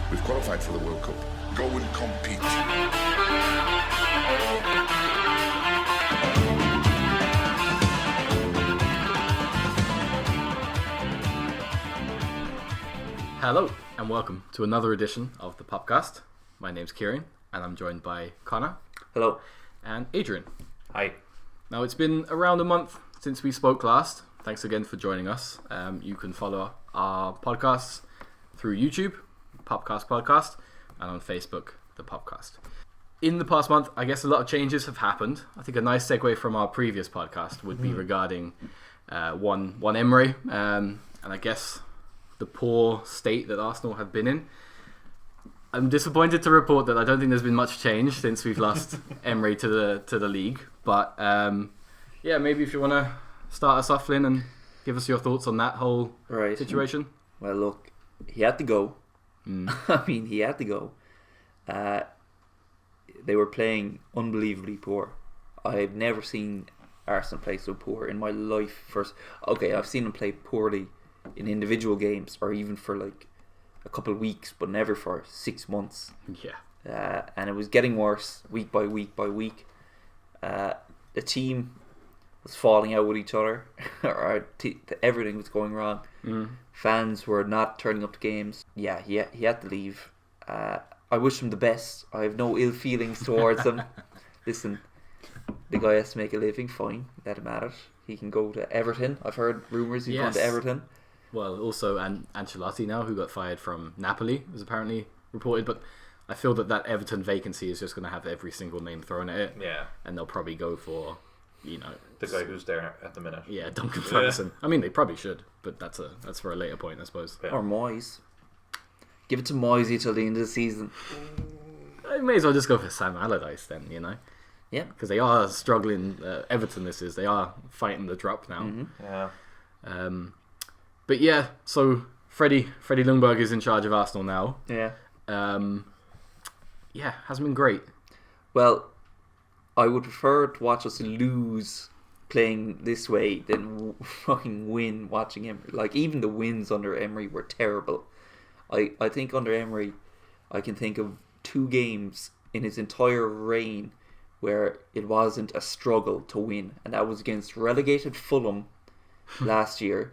We've qualified for the World Cup. Go and compete. Hello and welcome to another edition of the PUPcast. My name's Kieran and I'm joined by Connor. Hello. And Adrian. Hi. Now it's been around a month since we spoke last. Thanks again for joining us. You can follow our podcasts through YouTube, PUPcast Podcast, and on Facebook, the PUPcast. In the past month, I guess a lot of changes have happened. I think a nice segue from our previous podcast would be regarding one Emery, and I guess the poor state that Arsenal have been in. I'm disappointed to report that I don't think there's been much change since we've lost Emery to the league. But yeah, maybe if you want to start us off, Lynn, and give us your thoughts on that whole situation. Well, look, he had to go. I mean, he had to go. They were playing unbelievably poor. I've never seen Arsenal play so poor in my life. Okay, I've seen them play poorly in individual games or even for like a couple of weeks, but never for 6 months. Yeah. And it was getting worse week by week by week. The team was falling out with each other. Everything was going wrong. Fans were not turning up to games. Yeah, he had to leave. I wish him the best. I have no ill feelings towards him. Listen, the guy has to make a living. Fine, let him at it. He can go to Everton. I've heard rumours he's going to Everton. Well, also Ancelotti now, who got fired from Napoli, was apparently reported. But I feel that Everton vacancy is just going to have every single name thrown at it. Yeah. And they'll probably go for, the guy who's there at the minute. Yeah, Duncan Ferguson. I mean, they probably should, but that's for a later point, I suppose. Yeah. Or Moyes. Give it to Moyes till the end of the season. I may as well just go for Sam Allardyce then, Yeah. Because they are struggling. Everton, they are fighting the drop now. Yeah. But yeah, so Freddie Ljungberg is in charge of Arsenal now. Yeah. Yeah, hasn't been great. Well, I would prefer to watch us lose playing this way than fucking win watching him. Like, even the wins under Emery were terrible. I think under Emery, I can think of 2 games in his entire reign where it wasn't a struggle to win. And that was against relegated Fulham last year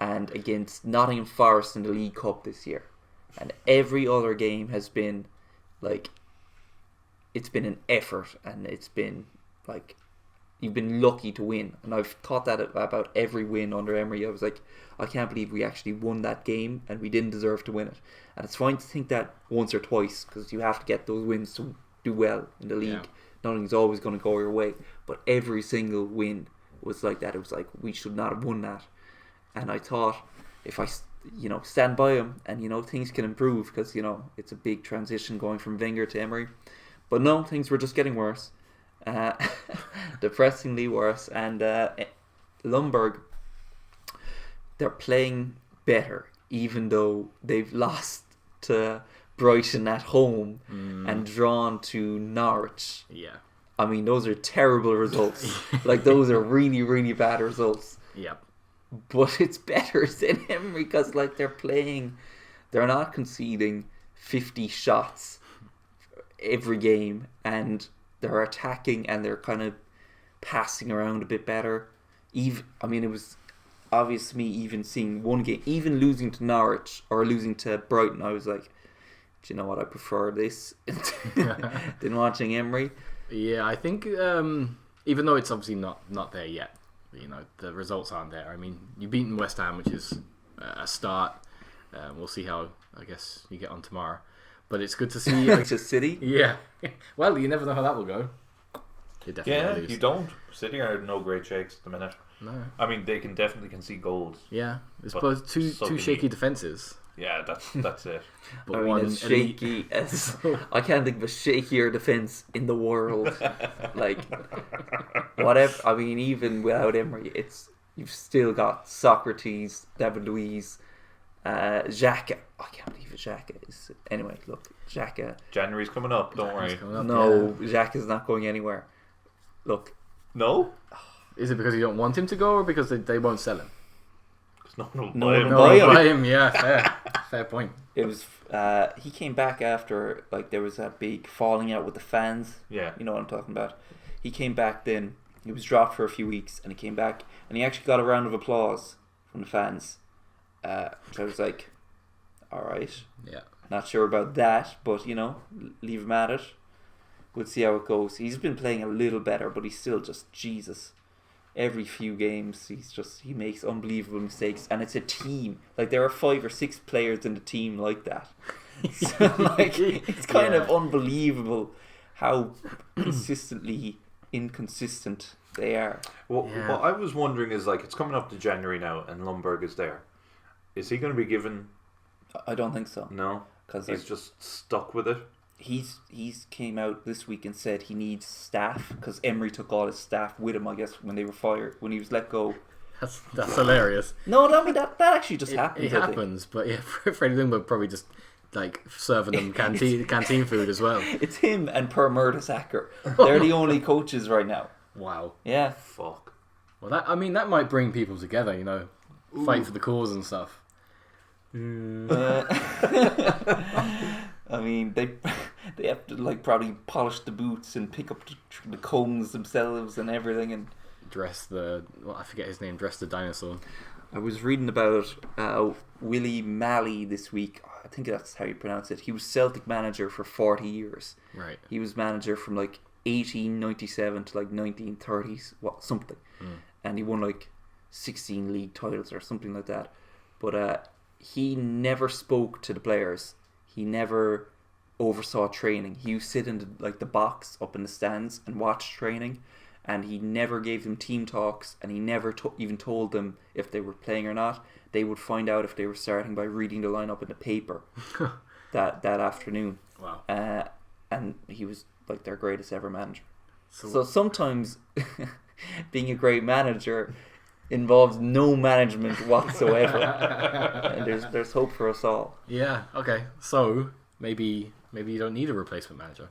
and against Nottingham Forest in the League Cup this year. And every other game has been like, it's been an effort and it's been like, you've been lucky to win. And I've thought that about every win under Emery. I was like, I can't believe we actually won that game and we didn't deserve to win it. And it's fine to think that once or twice because you have to get those wins to do well in the league. Yeah. Nothing's always going to go your way. But every single win was like that. It was like, we should not have won that. And I thought, if I, stand by him and, things can improve because, it's a big transition going from Wenger to Emery. But no, things were just getting worse. Depressingly worse. And Ljungberg, they're playing better, even though they've lost to Brighton at home and drawn to Norwich. Yeah. I mean, those are terrible results. Like, those are really, really bad results. Yep. But it's better than Emery because, like, they're not conceding 50 shots every game and they're attacking and they're kind of passing around a bit better. It was obvious to me even seeing one game, even losing to Norwich or losing to Brighton, I was like, do you know what, I prefer this than watching Emery. Yeah, I think even though it's obviously not there yet, the results aren't there. I mean, you've beaten West Ham, which is a start. We'll see how, I guess, you get on tomorrow. But it's good to see... Manchester City? Yeah. Well, you never know how that will go. You don't. City are no great shakes at the minute. No. I mean, they can definitely concede goals. Yeah. It's both two shaky defences. Yeah, that's it. But as shaky as... I can't think of a shakier defence in the world. Like, whatever. I mean, even without Emery, you've still got Socrates, David Luiz, Xhaka. I can't believe Xhaka is... Anyway, look, Xhaka... January's coming up, don't worry. Xhaka's not going anywhere. Look. No? Is it because you don't want him to go or because they won't sell him? Because no one No will one buy him. will No, buy him. buy him. Yeah, fair point. It was he came back after like there was that big falling out with the fans. Yeah. You know what I'm talking about. He came back then. He was dropped for a few weeks, and he came back, and he actually got a round of applause from the fans. So I was like, all right, Yeah. not sure about that, but you know, leave him at it. We'll see how it goes. He's been playing a little better, but he's still just Jesus. Every few games, he makes unbelievable mistakes, and it's a team. Like there are 5 or 6 players in the team like that. So like it's kind of unbelievable how consistently inconsistent they are. What I was wondering is, like, it's coming up to January now, and Lundberg is there. Is he going to be given? I don't think so. No, because he's just stuck with it. He's came out this week and said he needs staff because Emery took all his staff with him. I guess when they were fired, when he was let go. That's hilarious. No, I mean that actually just happens. It happens, but yeah, Freddie Lundberg probably just like serving them canteen food as well. It's him and Per Mertesacker. They're the only coaches right now. Wow. Yeah. Fuck. Well, that might bring people together. You know, fight for the cause and stuff. I mean, they have to like probably polish the boots and pick up the combs themselves and everything, and I forget his name. Dress the dinosaur. I was reading about Willie Malley this week. I think that's how you pronounce it. He was Celtic manager for 40 years. Right. He was manager from like 1897 to like 1930s, something. And he won like 16 league titles or something like that. But he never spoke to the players. He never oversaw training. He would sit in the box up in the stands and watch training. And he never gave them team talks, and he never even told them if they were playing or not. They would find out if they were starting by reading the lineup in the paper that afternoon. Wow. And he was like their greatest ever manager. So sometimes being a great manager involves no management whatsoever. And there's hope for us all. Yeah. Okay. So maybe you don't need a replacement manager.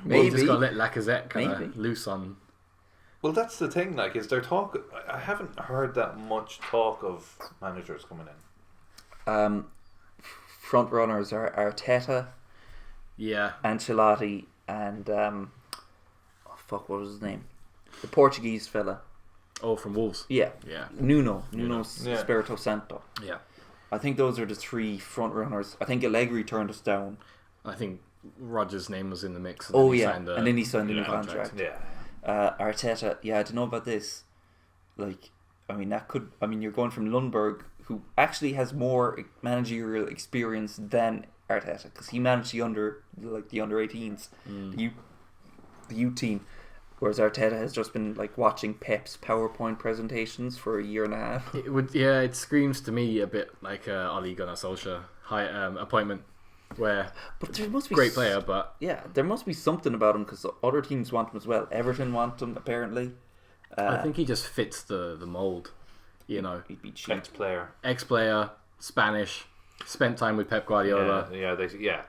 Maybe You just got to let Lacazette kind Maybe. of loose on. Well, that's the thing. Like, is there talk? I haven't heard that much talk of managers coming in. Front runners are Arteta, Yeah. Ancelotti, and what was his name? The Portuguese fella. Oh, from Wolves. Yeah. Yeah. Nuno Yeah. Espirito Santo. Yeah. I think those are the 3 front runners. I think Allegri turned us down. I think Rodgers' name was in the mix. And then he signed a new contract. contract. Yeah. Arteta, I don't know about this. Like, I mean, you're going from Lundberg, who actually has more managerial experience than Arteta, because he managed the under 18s, the youth team, whereas Arteta has just been like watching Pep's PowerPoint presentations for a year and a half. It screams to me a bit like a Ole Gunnar Solskjaer appointment, where But there must be great player, but yeah, there must be something about him because other teams want him as well. Everton want him apparently. I think he just fits the mold. You know, He'd be cheap. ex-player, Spanish, spent time with Pep Guardiola. They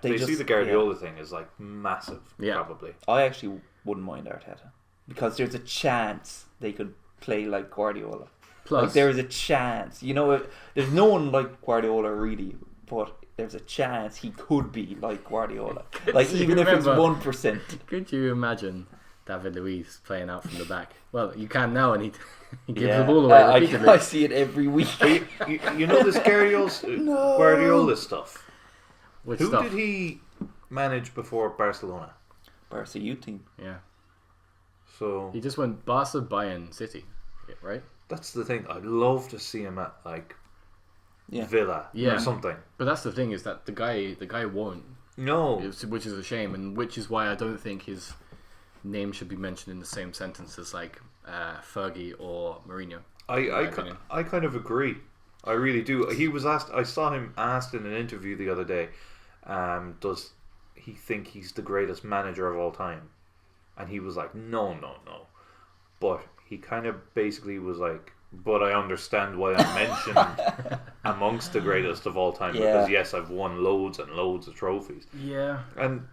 They see just- the Guardiola thing is like massive. Yeah. Probably. I actually wouldn't mind Arteta because there's a chance they could play like Guardiola. Plus, Like there is a chance, there's no one like Guardiola really, but there's a chance he could be like Guardiola. Like you even if it's remember- 1%. could you imagine David Luiz playing out from the back? Well, you can now, and he gives the ball away repeatedly. I see it every week. you know this Guardiola stuff. Which Who stuff? did he manage before Barcelona? Barca youth team. Yeah, So he just went Barca, Bayern, City, right? that's the thing. I'd love to see him at like Yeah. Villa Yeah. or something. But that's the thing, is that the guy won't, No. which is a shame, and which is why I don't think his name should be mentioned in the same sentence as like Fergie or Mourinho. I kind of agree. I really do. He was asked. I saw him asked in an interview the other day. Does he think he's the greatest manager of all time? And he was like, no. But he kind of basically was like, but I understand why I'm mentioned amongst the greatest of all time, because yes, I've won loads and loads of trophies. Yeah. And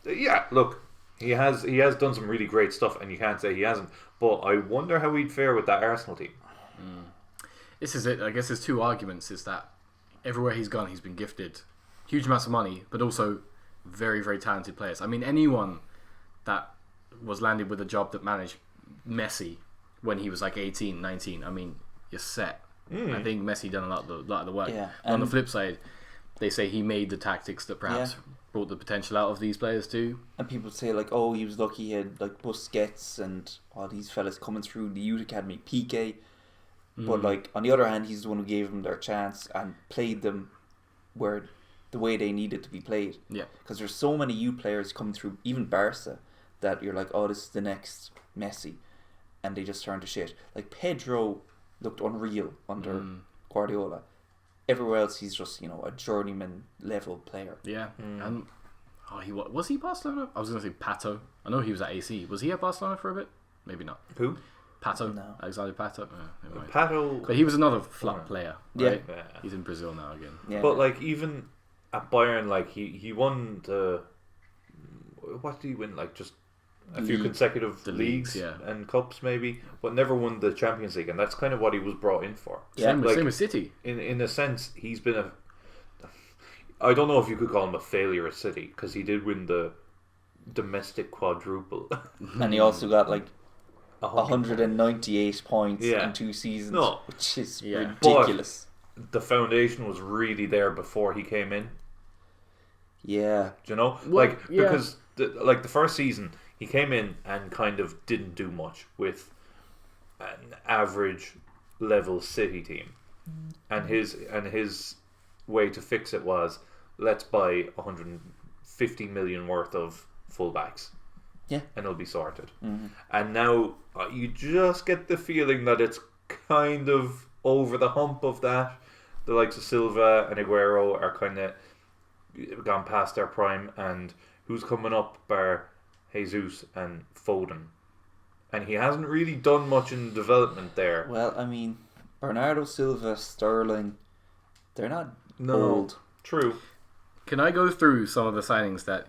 yeah, look, he has done some really great stuff, and you can't say he hasn't. But I wonder how he'd fare with that Arsenal team. this is it. I guess there's two arguments. Is that everywhere he's gone, he's been gifted huge amounts of money, but also very, very talented players. I mean, anyone that was landed with a job that managed Messi when he was like 18, 19, I mean, you're set. I think Messi done a lot of the work. Yeah, On the flip side, they say he made the tactics that perhaps brought the potential out of these players too. And people say like, oh, he was lucky he had like Busquets and all these fellas coming through the youth academy, Piqué. But like on the other hand, he's the one who gave them their chance and played them where the way they needed to be played. Yeah. Because there's so many youth players coming through, even Barca, that you're like, oh, this is the next Messi, and they just turn to shit. Like Pedro looked unreal under Guardiola. Everywhere else, he's just a journeyman level player. Yeah, and was he Barcelona? I was going to say Pato. I know he was at AC. Was he at Barcelona for a bit? Maybe not. Who? Pato. No. Alexander Pato. Never mind. Pato. But he was another flop player. Right? Yeah. He's in Brazil now again. Yeah. But like even at Bayern, like he won the. What did he win? Like just a few consecutive leagues and cups maybe, but never won the Champions League, and that's kind of what he was brought in for. Same like, with City. In a sense, he's been a. I don't know if you could call him a failure at City because he did win the domestic quadruple, and he also got like 100. 198 points in 2 seasons, which is ridiculous. But the foundation was really there before he came in. Yeah, Do you know, because the first season he came in and kind of didn't do much with an average level City team, and his way to fix it was let's buy 150 million worth of fullbacks. Yeah, and it'll be sorted. And now you just get the feeling that it's kind of over the hump of that. The likes of Silva and Aguero are kind of gone past their prime, and who's coming up bar Jesus and Foden, and he hasn't really done much in development there. Well, I mean, Bernardo Silva, Sterling, they're not old. True. Can I go through some of the signings that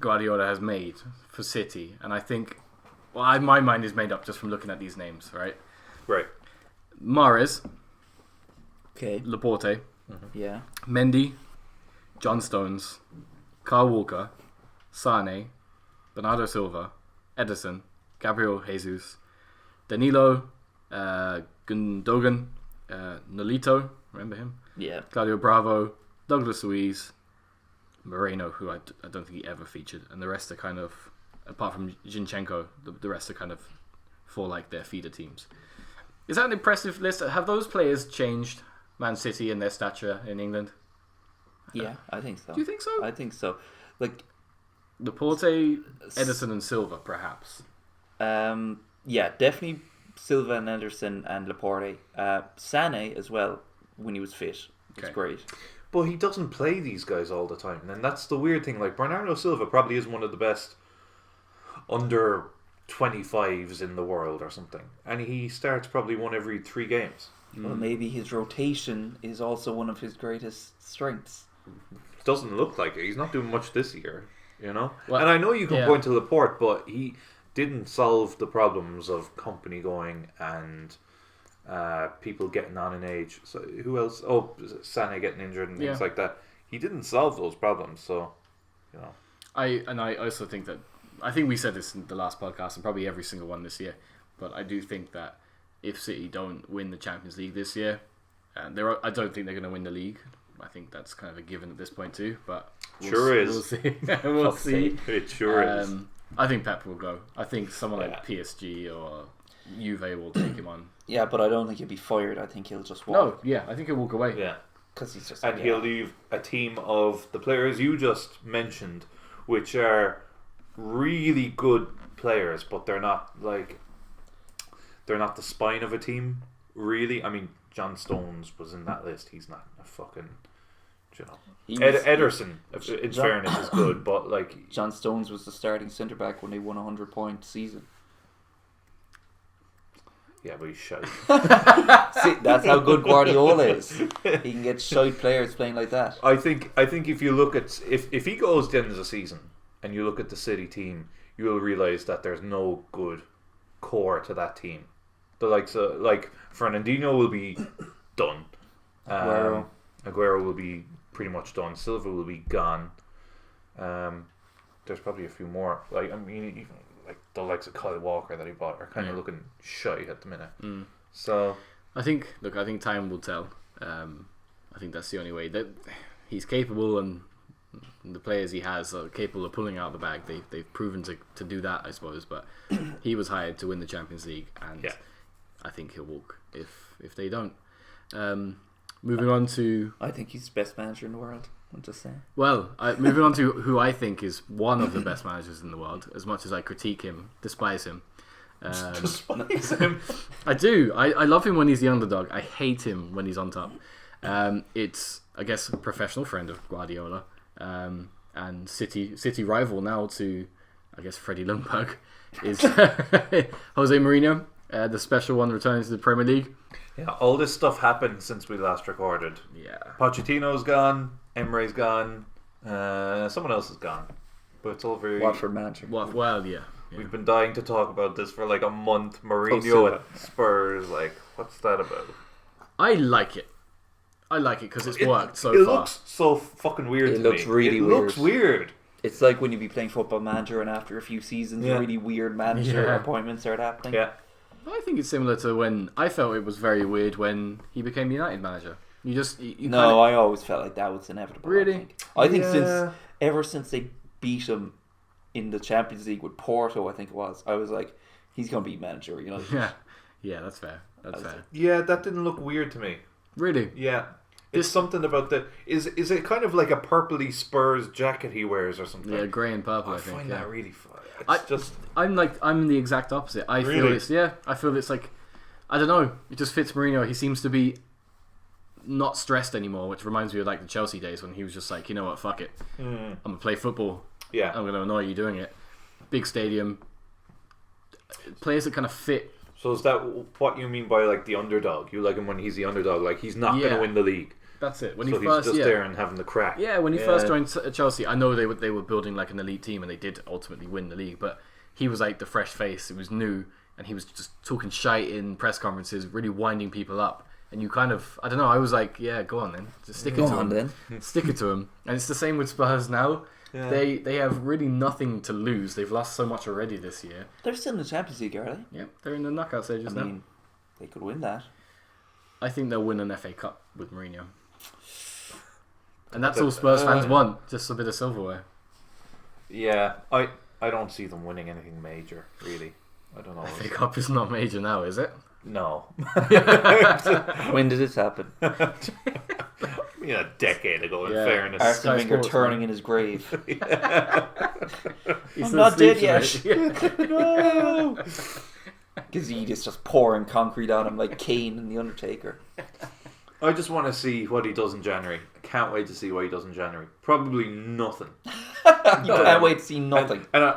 Guardiola has made for City? And I think, my mind is made up just from looking at these names, right? Right. Mahrez, Okay. Laporte, Yeah. Mendy, John Stones, Kyle Walker, Sane, Bernardo Silva, Ederson, Gabriel Jesus, Danilo, Gundogan, Nolito, remember him? Yeah. Claudio Bravo, Douglas Luiz, Mourihno, who I don't think he ever featured, and the rest are kind of, apart from Zinchenko, the rest are kind of for like their feeder teams. Is that an impressive list? Have those players changed Man City and their stature in England? Yeah, I think so. Do you think so? I think so. Like, Laporte, Ederson, and Silva, perhaps. yeah, definitely Silva and Ederson and Laporte. Sane as well, when he was fit. It's great. But he doesn't play these guys all the time, and that's the weird thing. Like Bernardo Silva probably is one of the best under 25s in the world or something, and he starts probably one every 3 games. Well, maybe his rotation is also one of his greatest strengths. Doesn't look like it. He's not doing much this year, you know. Well, and I know you can point to Laporte, but he didn't solve the problems of company going and people getting on in age. So who else? Oh, Sané getting injured and things like that. He didn't solve those problems. So, you know. I also think that, I think we said this in the last podcast and probably every single one this year, but I do think that if City don't win the Champions League this year, and I don't think they're going to win the league. I think that's kind of a given at this point too. But we'll see. We'll see. It sure is. I think Pep will go. I think someone like PSG or Juve will take him on. Yeah, but I don't think he'll be fired. I think he'll just walk. No, yeah, I think he'll walk away. Yeah, because he's just and he'll leave a team of the players you just mentioned, which are really good players, but they're not the spine of a team. Really, I mean, John Stones was in that list. He's not a fucking, you know. Ederson, in fairness, is good, but like John Stones was the starting centre back when they won 100-point season. Yeah, but he's shite. See, that's how good Guardiola is. He can get shite players playing like that. I think if you look at if he goes to the end of the season and you look at the City team, you will realise that there's no good core to that team. The likes of like Fernandinho will be done. Aguero will be pretty much done. Silva will be gone. There's probably a few more. Like I mean, even like the likes of Kyle Walker that he bought are kind of looking shy at the minute. So I think time will tell. I think that's the only way that he's capable, and the players he has are capable of pulling out the bag. They've proven to do that, I suppose. But he was hired to win the Champions League, and I think he'll walk if they don't. Moving on to... I think he's the best manager in the world. I'm just saying. Well, moving on to who I think is one of the best managers in the world, as much as I critique him, despise him. despise him. I do. I love him when he's the underdog. I hate him when he's on top. It's, I guess, a professional friend of Guardiola, and City rival now to, I guess, Freddie Ljungberg, is Jose Mourihno, the special one returning to the Premier League. Yeah, all this stuff happened since we last recorded. Yeah. Pochettino's gone, Emery's gone, someone else is gone. But it's all very... Watford manager. Well, yeah. We've been dying to talk about this for like a month. Mourinho at Spurs, like, what's that about? I like it because it's worked so it far. It looks so fucking weird to me. It looks really weird. It looks weird. It's like when you be playing Football Manager and after a few seasons, really weird manager appointments start happening. Yeah. I think it's similar to when I felt it was very weird when he became United manager. You I always felt like that was inevitable. Really? I think ever since they beat him in the Champions League with Porto, I think it was, I was like, he's going to be manager. You know? Yeah, that's fair. That's fair. Yeah, that didn't look weird to me. Really? Yeah. It's something about the... Is it kind of like a purpley Spurs jacket he wears or something? Yeah, grey and purple, I think. I find that really fun. I'm the exact opposite. I feel it's like, I don't know, it just fits Mourinho. He seems to be not stressed anymore, which reminds me of like the Chelsea days when he was just like, you know what, fuck it. I'm going to play football. Yeah. I'm going to annoy you doing it. Big stadium. Players that kind of fit. So is that what you mean by like the underdog? You like him when he's the underdog, like he's not going to win the league. That's it. When he's just there and having the crack. Yeah, when he first joined Chelsea, I know they were building like an elite team, and they did ultimately win the league. But he was like the fresh face. It was new, and he was just talking shite in press conferences, really winding people up. And you kind of, I don't know. I was like, yeah, go on then, just stick it to him. Stick it to him. And it's the same with Spurs now. Yeah. They have really nothing to lose. They've lost so much already this year. They're still in the Champions League, are they? Yeah, they're in the knockout stages now. They could win that. I think they'll win an FA Cup with Mourinho. And that's all Spurs fans want, just a bit of silverware. Yeah, I don't see them winning anything major, really. I don't know. FA Cup is not major now, is it? No. When did this happen? A decade ago, in fairness. Arsene Wenger turning in his grave. He's I'm not dead yet. No! Gazid is just pouring concrete on him like Kane and The Undertaker. I just want to see what he does in January. I can't wait to see what he does in January. Probably nothing. You can't wait to see nothing. And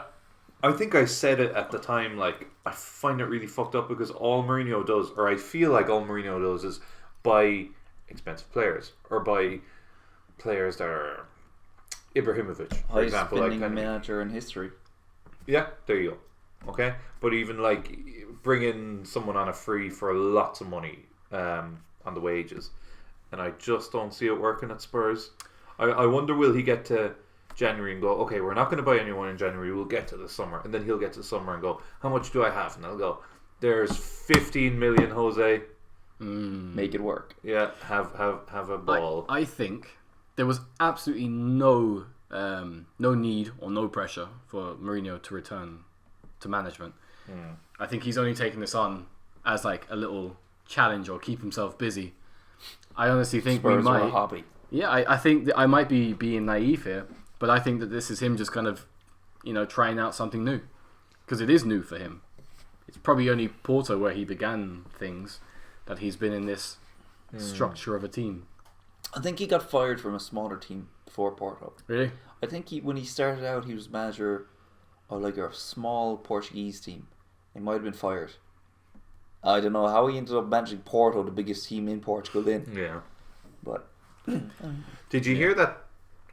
I think I said it at the time, like, I find it really fucked up because all Mourinho does, or I feel like all Mourinho does, is buy expensive players, or buy players that are Ibrahimovic, for example. Highest spending manager in history. Yeah, there you go. Okay? But even, like, bring in someone on a free for lots of money on the wages. And I just don't see it working at Spurs. I wonder, will he get to January and go, okay, we're not going to buy anyone in January, we'll get to the summer. And then he'll get to the summer and go, how much do I have? And I'll go, there's 15 million, Jose. Make it work. Yeah, have a ball. I think there was absolutely no need or no pressure for Mourinho to return to management. I think he's only taken this on as like a little challenge or keep himself busy. I honestly think Spurs we might. Are a hobby. Yeah, I think that I might be being naive here, but I think that this is him just kind of, trying out something new, because it is new for him. It's probably only Porto where he began things that he's been in this structure of a team. I think he got fired from a smaller team before Porto. Really? I think when he started out, he was manager of like a small Portuguese team. He might have been fired. I don't know how he ended up managing Porto, the biggest team in Portugal then. Yeah. But did you hear that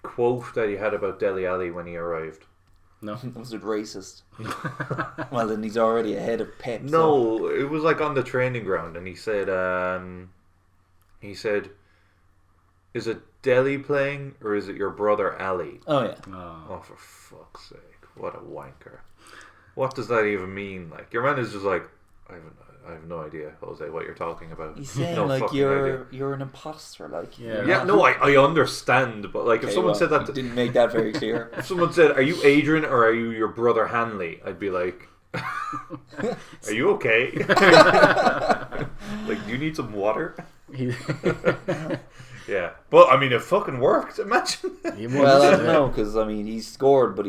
quote that he had about Dele Alli when he arrived? No. Was it racist? Well, then he's already ahead of Pep. So. No, it was like on the training ground, and he said, "Is it Delhi playing or is it your brother Ali?" Oh yeah. Oh, for fuck's sake! What a wanker! What does that even mean? Like, your man is just like, I have no idea, Jose, what you're talking about. He's saying no like fucking you're idea. an imposter. Like Yeah. No, I understand, but like if Okay, someone well, said that, you didn't make that very clear. if someone said, "Are you Adrian or are you your brother Hanley?" I'd be like, "Are you okay? Like, do you need some water?" Yeah, but I mean, it fucking worked. Imagine. Well, I don't know because I mean he's scored, but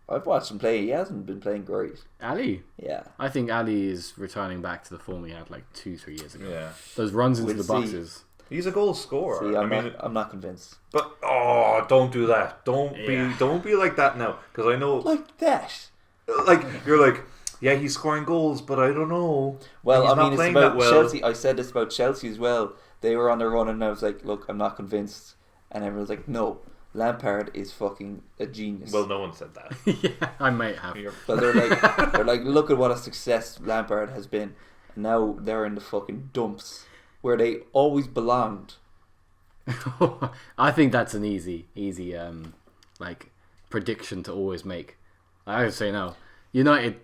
I've watched him play. He hasn't been playing great. Ali. Yeah. I think Ali is returning back to the form he had like 2-3 years ago. Yeah, Those runs into We'll the see. boxes. he's a goal scorer. See, I mean, I'm not convinced. but don't do that. Don't be like that now, because I know, Like that. like you're like, yeah, he's scoring goals, but I don't know. Well, He's I not mean, it's playing about that well. Chelsea. I said this about Chelsea as well. They were on their run, and I was like, "Look, I'm not convinced." And everyone's like, "No, Lampard is fucking a genius." Well, no one said that. Yeah, I might have. But they're like, "Look at what a success Lampard has been." And now they're in the fucking dumps where they always belonged. I think that's an easy like prediction to always make. I would say no. United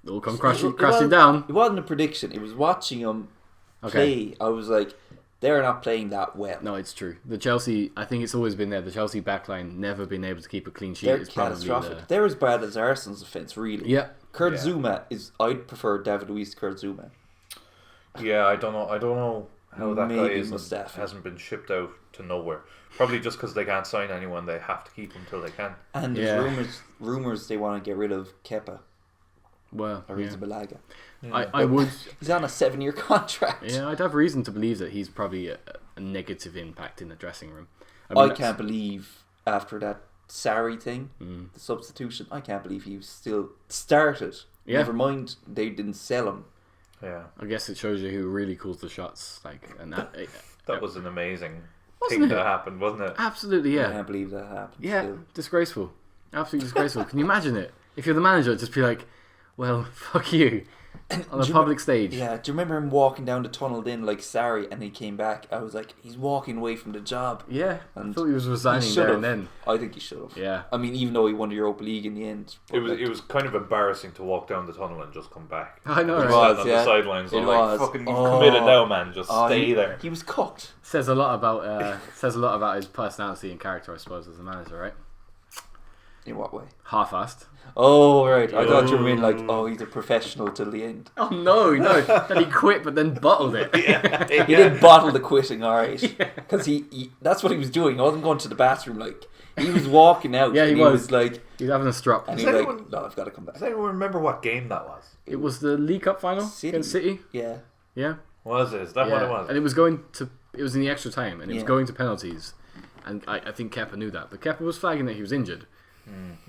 will come crashing down. It wasn't a prediction. It was watching them play. I was like, they're not playing that well. No, it's true. The Chelsea, I think it's always been there. The Chelsea backline never been able to keep a clean sheet. They're It's probably catastrophic. They're as bad as Arsenal's defence, really. Yeah. Kurt Yeah. Zuma is. I'd prefer David Luiz to Kurt Zuma. Yeah, I don't know how that Maybe guy Mustafi. hasn't been shipped out to nowhere. Probably just because they can't sign anyone, they have to keep him till they can. And there's rumors they want to get rid of Kepa Well, or yeah. Balaga. I would. He's on a 7-year contract. Yeah, I'd have reason to believe that he's probably a negative impact in the dressing room. I can't believe after that Sarri thing, the substitution. I can't believe he was still started. Yeah. Never mind, they didn't sell him. Yeah, I guess it shows you who really calls the shots. Like, and that was an amazing Wasn't thing it? that happened, wasn't it? Absolutely, I yeah. can't believe that happened. Yeah, Still. disgraceful. Absolutely disgraceful. Can you imagine it? If you're the manager, just be like, well, fuck you. On a Do you public stage. Yeah, do you remember him walking down the tunnel then like Sarri and he came back? I was like, he's walking away from the job. Yeah, I And thought he was resigning He there should've. and then. I think he should have. Yeah. I mean, even though he won the Europa League in the end. It was kind of embarrassing to walk down the tunnel and just come back. I know, Just right? stand on yeah. the sidelines. It I'm like, was. fucking, you've Oh. committed now, man. Just stay he, there. He was cooked. Says a lot about his personality and character, I suppose, as a manager, right? In what way? Half-assed. Oh, right. I thought you were mean like, oh, he's a professional till the end. Oh no! That he quit, but then bottled it. He did bottle the quitting, alright. Because he that's what he was doing. He wasn't going to the bathroom, like, he was walking out. Yeah, he and was. like, He's having a strop. and Does he was anyone- like, no, I've got to come back. Does anyone remember what game that was? It was the League Cup final City. against City. Yeah. Yeah. Was it? Is that what it was? And it was going to. It was in the extra time, and it was Yeah. going to penalties. And I think Kepa knew that, but Kepa was flagging that he was injured.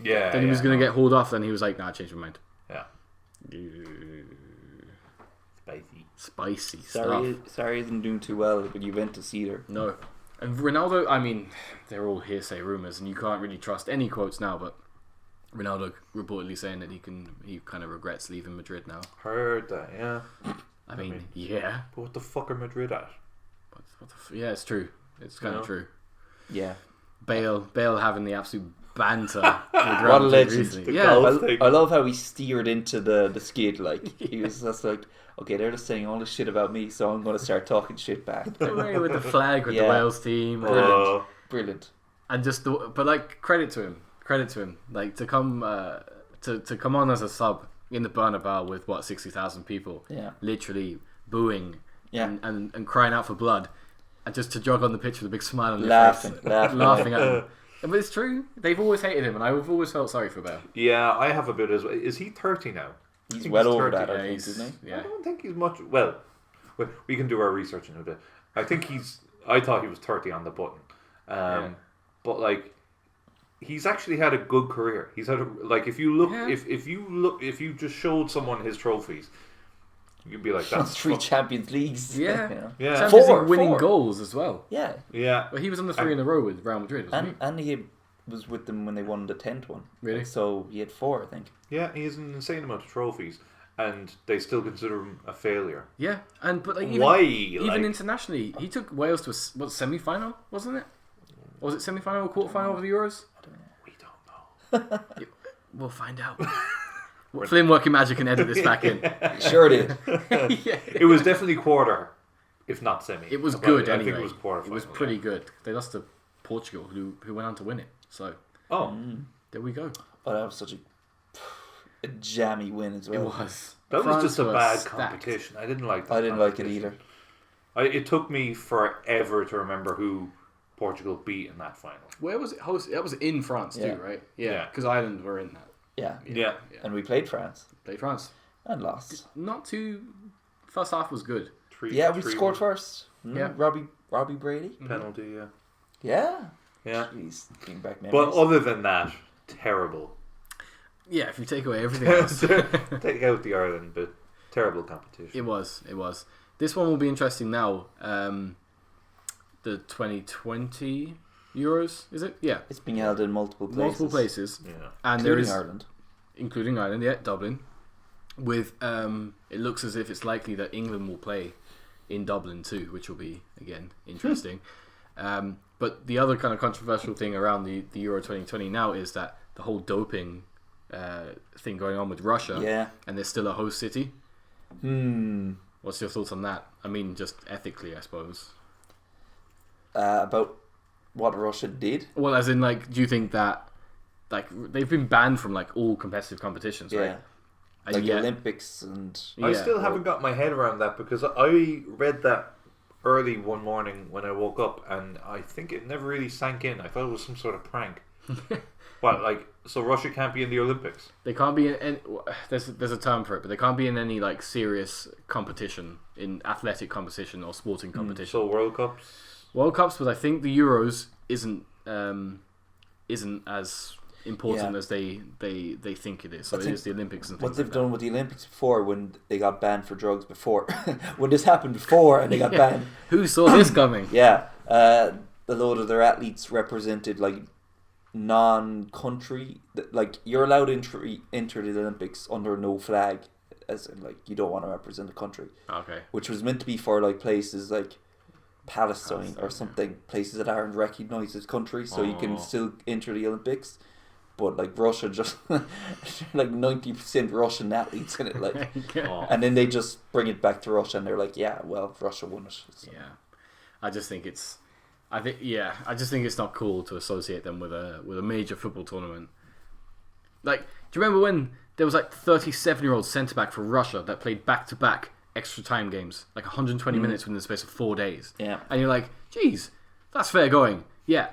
Yeah. Then he was going to get hauled off. Then he was like, "Nah, I changed my mind." Yeah. Spicy. Spicy Sorry, stuff. sorry, isn't doing too well with Juventus either. No. And Ronaldo, I mean, they're all hearsay rumours, and you can't really trust any quotes now. But Ronaldo reportedly saying that he kind of regrets leaving Madrid now. Heard that, yeah. I mean, yeah. But what the fuck are Madrid at? Yeah, it's true. It's kind of true. Yeah. Bale having the absolute banter. With What a Real Madrid legend. recently. The Yeah. goal. I love how he steered into the skid. Like, he was just like, okay, they're just saying all this shit about me, so I'm going to start talking shit back. Away with the flag with the Yeah. Wales team. Brilliant. Brilliant. And just but like credit to him, like to come to come on as a sub in the Bernabeu with 60,000 people, Yeah. literally booing, Yeah. and crying out for blood, and just to jog on the pitch with a big smile on their Laughing, face, laughing. at him. But it's true. They've always hated him, and I've always felt sorry for Bale. Yeah, I have a bit as well. Is he 30 now? I He's think well he's over 30. that, I Yeah, think, he's- isn't he? I yeah. don't think he's much. Well, we can do our research in a bit. I think I thought he was 30 on the button. But like, he's actually had a good career. He's had if you look, Yeah. if you just showed someone his trophies, you'd be like, that's 3 Champions Leagues. Yeah. Yeah. Champions Four, League winning four. goals as well. Yeah. Yeah. But he was on the 3 in a row with Real Madrid, wasn't And he had was with them when they won the 10th one. Really? So he had 4, I think. Yeah, he has an insane amount of trophies, and they still consider him a failure. Yeah, but like Why? Even internationally, he took Wales to a semi-final, wasn't it? Or was it semi-final or quarter-final of the Euros? We don't know. We'll find out. Flynn working magic and edit this back in. Sure did. Yeah. It was definitely quarter, if not semi. It was good I anyway. think it was quarter. It was pretty good. They lost to Portugal, who went on to win it. So Oh, there we go. Oh, that was such a jammy win as well. It was. that was France just a were bad stacked. competition. I didn't like that. I didn't like it competition. either. It took me forever to remember who Portugal beat in that final. Where was it hosted? That was in France Yeah. too, right? Yeah, Yeah. because Ireland were in that. Yeah. Yeah. And we played France Played France. and lost. Not too. First half was good. Yeah, we 3-1 scored first. Yeah. Robbie Brady. penalty. Yeah. Yeah. Yeah. Jeez, bring back But memories. other than that, terrible. Yeah, if you take away everything else. Take out the Ireland, but terrible competition. It was. This one will be interesting now. The 2020 Euros, is it? Yeah. It's being held in multiple places. Multiple places. Yeah. And there Including is, Ireland. including Ireland, yeah, Dublin. With it looks as if it's likely that England will play in Dublin too, which will be again interesting. But the other kind of controversial thing around the Euro 2020 now is that the whole doping thing going on with Russia, Yeah. and they're still a host city. Hmm. What's your thoughts on that? I mean, just ethically, I suppose. About what Russia did. Well, as in, like, do you think that, like, they've been banned from like all competitive competitions, Yeah. right? And Like yet- Olympics and... Yeah. I still haven't got my head around that because I read that early one morning when I woke up, and I think it never really sank in. I thought it was some sort of prank. But like, so Russia can't be in the Olympics. They can't be in any, there's a term for it, but they can't be in any like serious competition, in athletic competition or sporting competition. So World Cups. World Cups, but I think the Euros isn't as important Yeah. as they think it is. So I it think is the Olympics and things What they've like done with the Olympics before, when they got banned for drugs before, when this happened before and they got that. banned, Who saw this coming? yeah, a load of their athletes represented like non-country, like you're allowed to enter the Olympics under no flag, as in like you don't want to represent the country, Okay. which was meant to be for like places like Palestine or something, places that aren't recognised as countries, so you can still enter the Olympics. But like Russia, just like 90% Russian athletes in it, like, Oh. and then they just bring it back to Russia, and they're like, yeah, well, Russia won it. So. Yeah, I just think it's not cool to associate them with a major football tournament. Like, do you remember when there was like 37-year-old centre back for Russia that played back to back extra time games, like 120 minutes within the space of 4 days? Yeah. And you're like, geez, that's fair going. Yeah,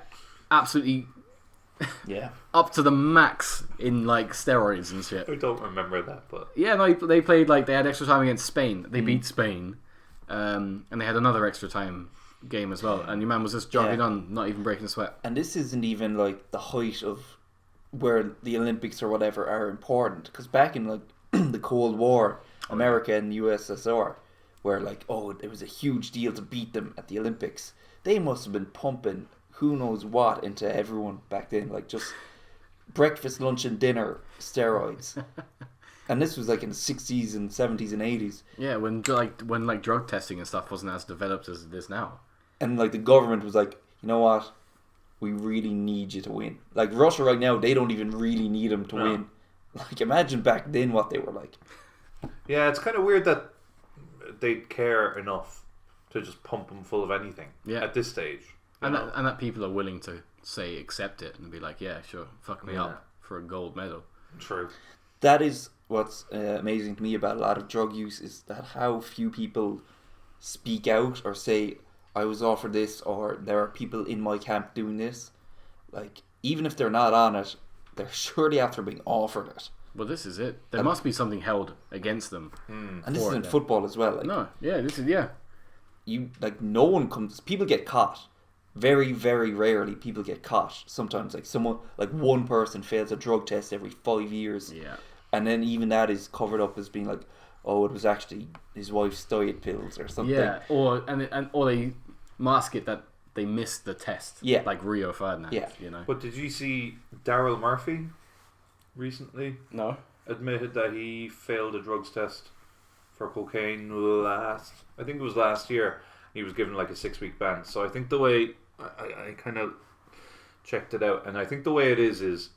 absolutely Yeah. up to the max in like steroids and shit. I don't remember that, but Yeah, no, they played like they had extra time against Spain. They beat Spain, and they had another extra time game as well. And your man was just jogging Yeah. on, not even breaking a sweat. And this isn't even like the height of where the Olympics or whatever are important, because back in like the Cold War, America and USSR, where like, oh, it was a huge deal to beat them at the Olympics. They must have been pumping who knows what into everyone back then, like just breakfast, lunch, and dinner steroids. And this was like in the 60s and 70s and 80s. Yeah, when drug testing and stuff wasn't as developed as it is now. And like the government was like, you know what? We really need you to win. Like Russia right now, they don't even really need them to No. win. Like imagine back then what they were like. yeah, it's kind of weird that they'd care enough to just pump them full of anything Yeah. at this stage. you And know? that people are willing to say accept it and be like, yeah, sure, fuck me up for a gold medal. True. That is what's amazing to me about a lot of drug use, is that how few people speak out or say, I was offered this, or there are people in my camp doing this. Like, even if they're not on it, they're surely after being offered it. Well, this is it. There must be something held against them. And this For is in it. football as well. Like, No, yeah, this is you like no one comes. People get caught. Very, very rarely people get caught. Sometimes like someone, like one person fails a drug test every 5 years. Yeah. And then even that is covered up as being like, oh, it was actually his wife's diet pills or something. Yeah, or they mask it that they missed the test. Yeah. Like Rio Ferdinand. Yeah. You know. But did you see Daryl Murphy recently No. admitted that he failed a drugs test for cocaine I think it was last year. He was given like a 6-week ban. So I think the way I kind of checked it out, and I think the way it is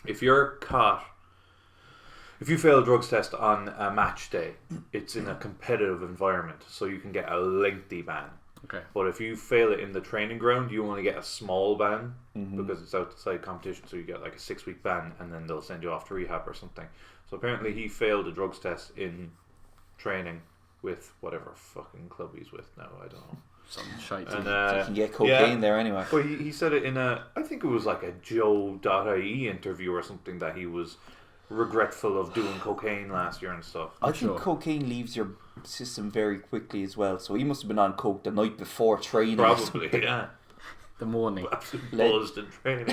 if you're caught, if you fail a drugs test on a match day, it's in a competitive environment, so you can get a lengthy ban. Okay. But if you fail it in the training ground, you only get a small ban because it's outside competition, so you get like a 6-week ban, and then they'll send you off to rehab or something. So apparently he failed a drugs test in training with whatever fucking club he's with now, I don't know. Some shite. And, You can get cocaine there anyway. But he said it in I think it was like a Joe.ie interview or something, that he was regretful of doing cocaine last year and stuff. I think cocaine leaves your system very quickly as well. So he must have been on coke the night before training. Probably, yeah. The morning. Absolutely buzzed in training.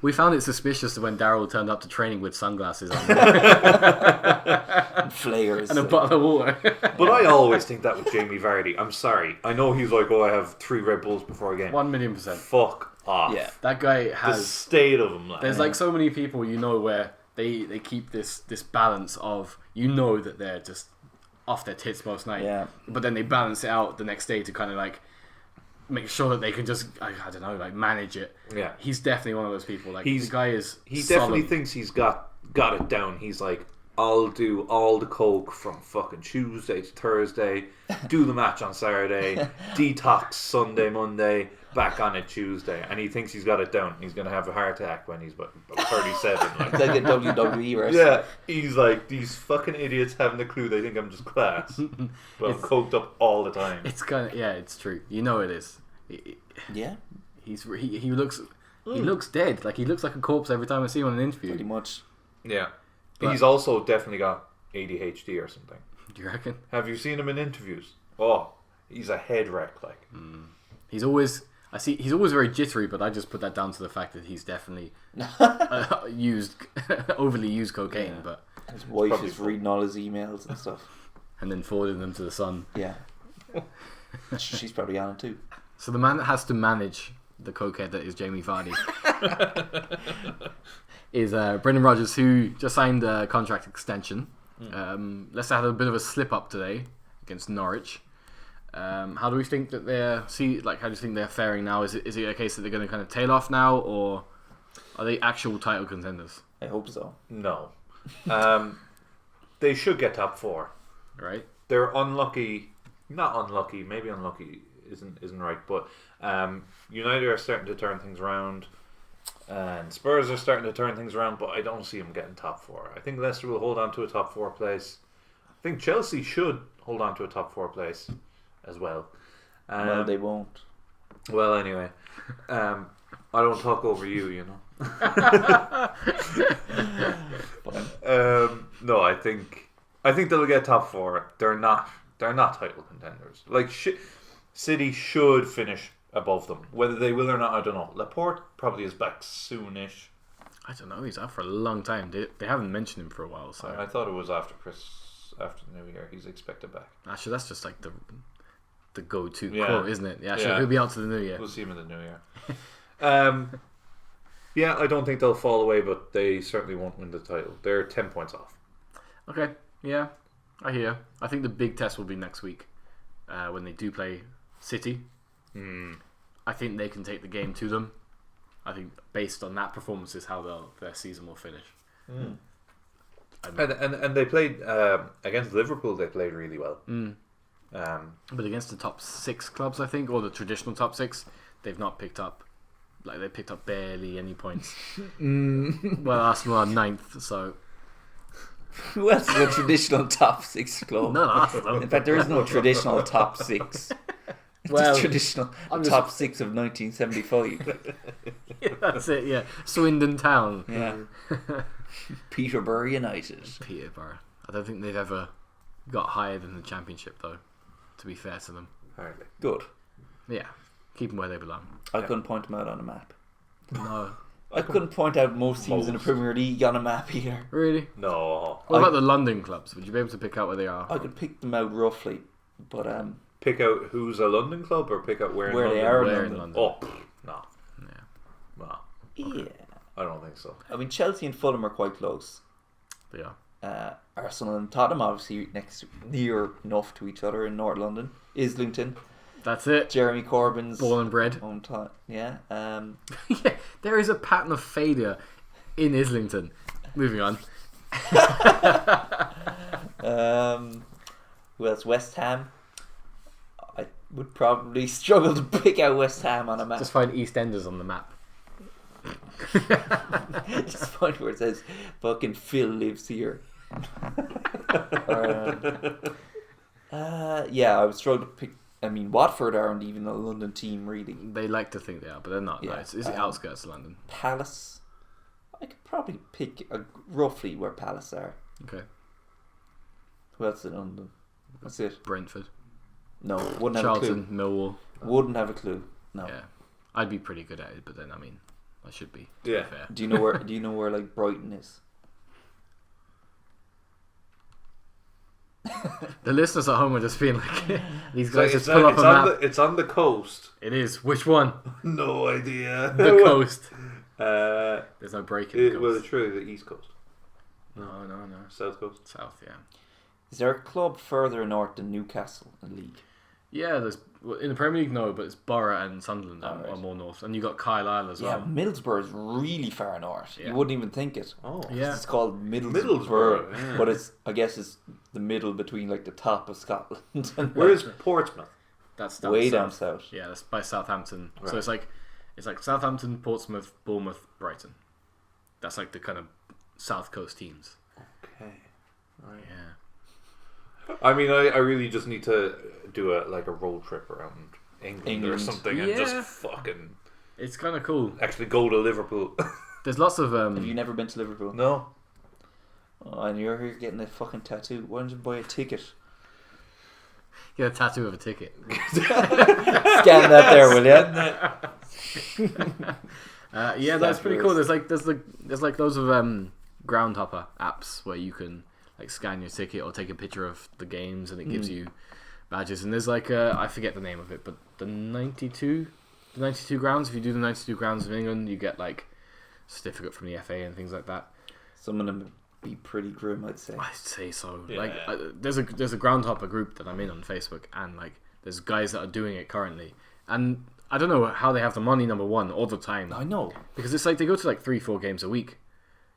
We found it suspicious when Daryl turned up to training with sunglasses on Flares. and a bottle of water. But I always think that with Jamie Vardy. I'm sorry. I know he's like, I have 3 Red Bulls before a game. 1,000,000%. Fuck off. Yeah. That guy The has. state of him. Like. There's like so many people where they keep this balance of that they're just off their tits most night, but then they balance it out the next day to kind of like make sure that they can just I don't know, like manage it. Yeah. He's definitely one of those people. Like the guy is. He solemn. definitely thinks he's got it down. He's like, I'll do all the coke from fucking Tuesday to Thursday, do the match on Saturday, detox Sunday, Monday, back on it Tuesday, and he thinks he's got it down. He's gonna have a heart attack when he's about 37. Like a WWE wrestler. Yeah, he's like, these fucking idiots haven't a clue. They think I'm just class, but I'm coked up all the time. It's kind of it's true. It is. Yeah. He looks dead. Like he looks like a corpse every time I see him on an interview. Pretty much. Yeah, But- he's also definitely got ADHD or something. Do you reckon? Have you seen him in interviews? Oh, he's a head wreck. Like He's always very jittery, but I just put that down to the fact that he's definitely overly used cocaine, but His wife probably is reading all his emails and stuff. and then forwarding them to the Sun. Yeah. She's probably on it too. So the man that has to manage the cokehead that is Jamie Vardy is Brendan Rodgers, who just signed a contract extension. Leicester had a bit of a slip up today against Norwich. How do we think that how do you think they're faring now? Is it a case that they're going to kind of tail off now, or are they actual title contenders? I hope so. no, they should get top 4. Right? They're unlucky. Not unlucky. Maybe unlucky isn't right. But United are starting to turn things around, and Spurs are starting to turn things around. But I don't see them getting top 4. I think Leicester will hold on to a top 4 place. I think Chelsea should hold on to a top 4 place as well. Well, they won't. Well, anyway, I don't talk over you, No, I think they'll get top 4. They're not title contenders. Like City should finish above them. Whether they will or not, I don't know. Laporte probably is back soonish. I don't know. He's out for a long time. They haven't mentioned him for a while, so I thought it was after the New Year. He's expected back. actually that's just like the go-to Yeah. quote, isn't it? Yeah, sure. Yeah. He'll be out to the New Year. We'll see him in the New Year. Yeah, I don't think they'll fall away, but they certainly won't win the title. They're 10 points off. Okay, yeah, I hear. I think the big test will be next week when they do play City. I think they can take the game to them. I think based on that performance is how their season will finish. And they played against Liverpool. They played really well. But against the top 6 clubs, I think, or the traditional top 6, they've not picked up. Like they picked up barely any points. Well, Arsenal are 9th, so Who else is a traditional top 6 club? not Arsenal. In fact, there is no traditional top 6. Well, The traditional top 6 of 1975. Yeah, that's it. Yeah, Swindon Town. Yeah. Peterborough United. Peterborough. I don't think they've ever got higher than the Championship, though. To be fair to them. Hardly. Good. Yeah, keep them where they belong. I couldn't point them out on a map. No, I couldn't point out most teams in the Premier League on a map either. really. No. What about the London clubs? Would you be able to pick out where they are? I could pick them out roughly, But Pick out who's a London club or pick out where in London? they are Where in in London. London? Oh, no. Yeah. No. Yeah. I don't think so. I mean, Chelsea and Fulham are quite close. They are. Arsenal and Tottenham obviously near enough to each other in North London. Islington, That's it. Jeremy Corbyn's Ball and bread. hometown. Yeah. Yeah, there is a pattern of failure in Islington. Moving on. Who else? West Ham. I would probably struggle to pick out West Ham on a map. Just find EastEnders on the map. Just find where it says fucking Phil lives here. Yeah, I would struggle to pick. I mean, Watford aren't even a London team, really. They like to think they are, but they're not. Yeah. No, it's the outskirts of London. Palace. I could probably pick roughly where Palace are. Okay. Who else in London? That's it. Brentford. No, wouldn't have a Charlton, clue. Millwall. Wouldn't have a clue. No. Yeah. I'd be pretty good at it, but then, I mean, I should be. To Yeah. be fair. Do you know where? Do you know where like Brighton is? The listeners at home are just being like, these So guys just pull up a map. it's on the coast. It is. Which one? No idea. The coast. Uh, There's no break in the well, coast. true, the east coast, No. south coast. South, yeah. Is there a club further north than Newcastle in league? Yeah, in the Premier League, no, but it's Borough and Sunderland Oh, right. are more north. And you got Carlisle as Yeah, well. Middlesbrough is really far north. Yeah. You wouldn't even think it. Oh, Yeah. It's called Middlesbrough, Middlesbrough, yeah. but I guess it's the middle between like the top of Scotland and Where is Portsmouth? That's down way south. down south. Yeah, that's by Southampton. Right. So it's like Southampton, Portsmouth, Bournemouth, Brighton. That's like the kind of South Coast teams. Okay. Right. Yeah. I mean, I really just need to do a road trip around England or England. something and Yeah. just fucking It's kind of cool. actually go to Liverpool. There's lots of Have you never been to Liverpool? No. Oh, and you're here getting a fucking tattoo. Why don't you buy a ticket? get a tattoo of a ticket. Scan that there, will you? Yeah, that's pretty cool. Fabulous. There's like loads of Groundhopper apps where you can like scan your ticket or take a picture of the games and it gives you badges. And there's like I forget the name of it, but the 92 grounds. If you do the 92 grounds of England, you get like certificate from the FA and things like that. Some of them would be pretty grim, I'd say. I'd say so. Yeah. Like there's a Groundhopper group that I'm in on Facebook, and like there's guys that are doing it currently, and I don't know how they have the money, number one, all the time. I know. Because it's like they go to like 3-4 games a week.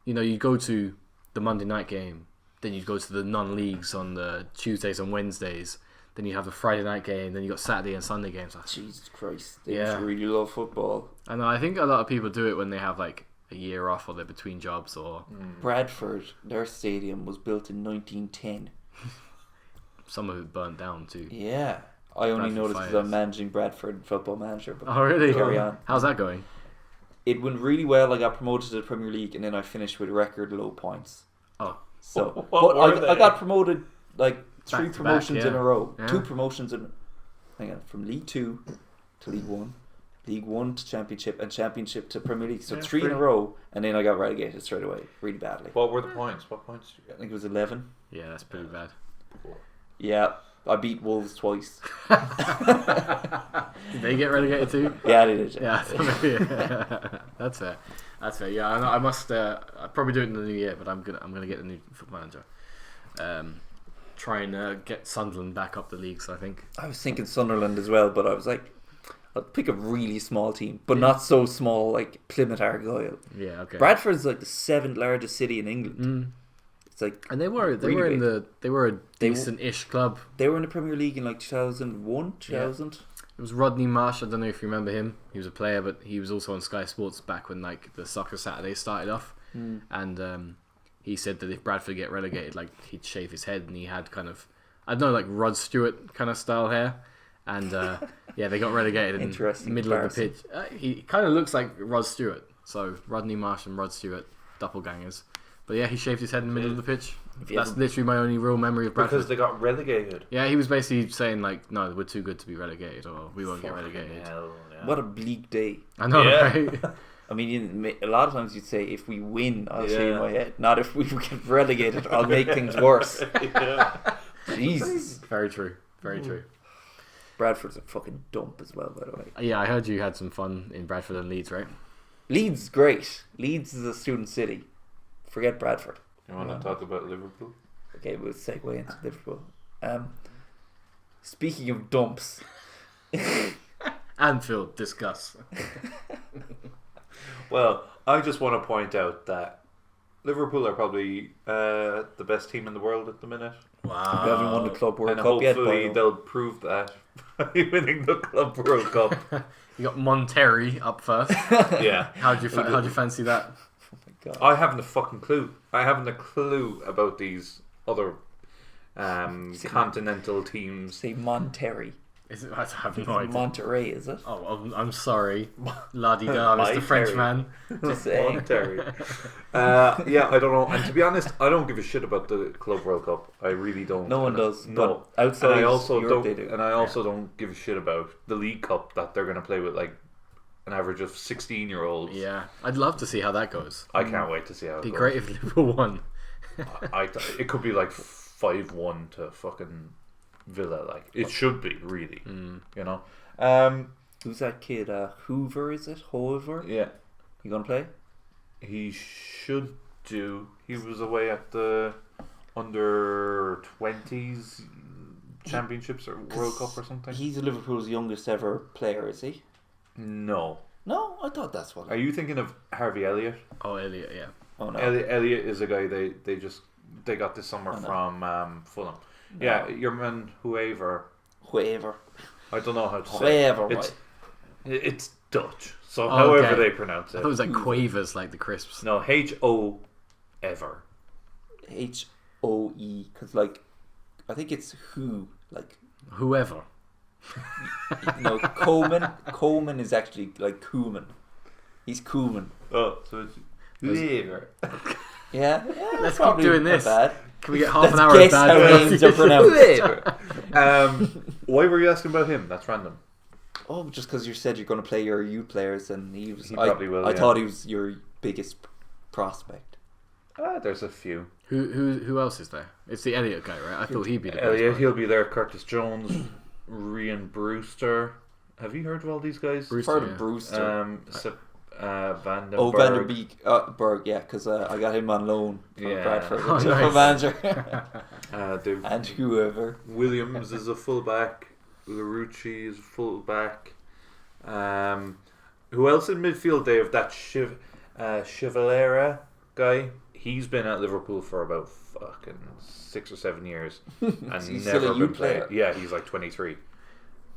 You know, you go to the Monday night game, then you go to the non-leagues on the Tuesdays and Wednesdays, then you have the Friday night game, then you got Saturday and Sunday games. Jesus Christ. They Yeah. just really love football. And I think a lot of people do it when they have like a year off or they're between jobs or Bradford, their stadium was built in 1910. some of it burnt down too. Yeah. I only Bradford noticed because Fires. I'm managing Bradford Football Manager. But Oh really? Carry on. How's that going? It went really well. I got promoted to the Premier League and then I finished with record low points. Oh, So, What but were I they? got promoted like Back 3 to promotions back, in yeah. a row. Yeah. 2 promotions in. Hang on, from League 2 to League 1, League 1 to Championship, and Championship to Premier League. So Yeah, 3 in a pretty- row, and then I got relegated straight away, really badly. What were the points? What points did you I get? think it was 11. yeah, that's pretty bad. Yeah, I beat Wolves twice. Did they get relegated too? Yeah, I did. Yeah, that's fair. That's fair. Yeah, I must. I'll probably do it in the new year, but I'm gonna get a new football manager. Try and get Sunderland back up the leagues. I think. I was thinking Sunderland as well, but I was like, I'll pick a really small team, but not so small like Plymouth Argyle. Yeah. Okay. Bradford's like the 7th largest city in England. Mm. It's like And they were Really they were a They- decent-ish club. they were in the Premier League in like 2001, 2000. It was Rodney Marsh. I don't know if you remember him. He was a player, but he was also on Sky Sports back when like the Soccer Saturday started off. And he said that if Bradford get relegated, like he'd shave his head, and he had kind of, I don't know, like Rod Stewart kind of style hair. And yeah, they got relegated in the Interesting middle of the comparison. pitch. He kind of looks like Rod Stewart. So Rodney Marsh and Rod Stewart, doppelgangers. But yeah, he shaved his head in the middle of the pitch. If you That's ever- literally my only real memory of Bradford. Because they got relegated. Yeah, he was basically saying like, no, we're too good to be relegated, or we won't get Fucking relegated. hell, yeah. What a bleak day. I know, Yeah. right? I mean, a lot of times you'd say, if we win, I'll shave Yeah. my head. Not if we get relegated, I'll make things worse. Yeah. Jesus. Very true. Very true. Bradford's a fucking dump as well, by the way. Yeah, I heard you had some fun in Bradford and Leeds, right? Leeds, great. Leeds is a student city. Forget Bradford. You want to talk about Liverpool? Okay, we'll segue into Liverpool. Speaking of dumps, Anfield, discuss. Well, I just want to point out that Liverpool are probably the best team in the world at the minute. Wow. we haven't won the Club World And Cup yet. hopefully But they'll prove that by winning the Club World Cup. You got Monterrey up first. Yeah. How'd you fancy that? oh my God. I haven't a fucking clue. I haven't a clue about these other continental teams. Say Monterrey. Is it? I have no idea. Monterrey, is it? Oh, I'm sorry, La Di Da, Mr. Frenchman. Just saying. Monterrey. Yeah, I don't know. And to be honest, I don't give a shit about the Club World Cup. I really don't. No one does. No. But outside And I also Europe, don't. they do. And I also don't give a shit about the League Cup that they're going to play with like an average of 16-year-olds. Yeah, I'd love to see how that goes. I can't wait to see how it It'd be goes. great if Liverpool won. It could be like 5-1 to fucking Villa. Like it should be really. You know. Who's that kid? Hoover, is it? Hoover? Yeah. You gonna play? He should do. He was away at the under 20s championships or World Cup or something. He's Liverpool's youngest ever player, is he? No. No, I thought that's what. Are you thinking of Harvey Elliott? Oh, Elliot, yeah. Oh no. Elliott is a guy they got this summer Oh, no. from Fulham. Yeah, your man whoever. Whoever. I don't know how to say it. Whoever. It's Dutch. So Oh, however okay. they pronounce I it. thought it was like quavers, like the crisps. No, Ho ever. HOE, because like, I think it's who, like, Whoever. no, Coleman is actually like Koeman. He's Koeman. Oh, so it's whoever. Yeah, Let's keep probably doing not this. bad. Can we get half Let's an hour of guess how bad names are pronounced. Why were you asking about him? That's random. Oh, just because you said you're going to play your youth players, and he was. He probably will, I yeah. thought he was your biggest prospect. There's a few. Who else is there? It's the Elliot guy, right? I thought he'd be the best Elliot, one. he'll be there. Curtis Jones, Ryan Brewster. Have you heard of all these guys? Brewster, Part of yeah. Brewster. Van den Oh, Berg. Van der Beek, Berg, yeah, because I got him on loan from Yeah. Bradford, Oh, from nice. manager, Dude. and whoever. Williams is a fullback. Larucci is a fullback. Who else in midfield? They have that Chivalera guy. He's been at Liverpool for about fucking 6 or 7 years and He's never still a been youth played. player. Yeah, he's like 23,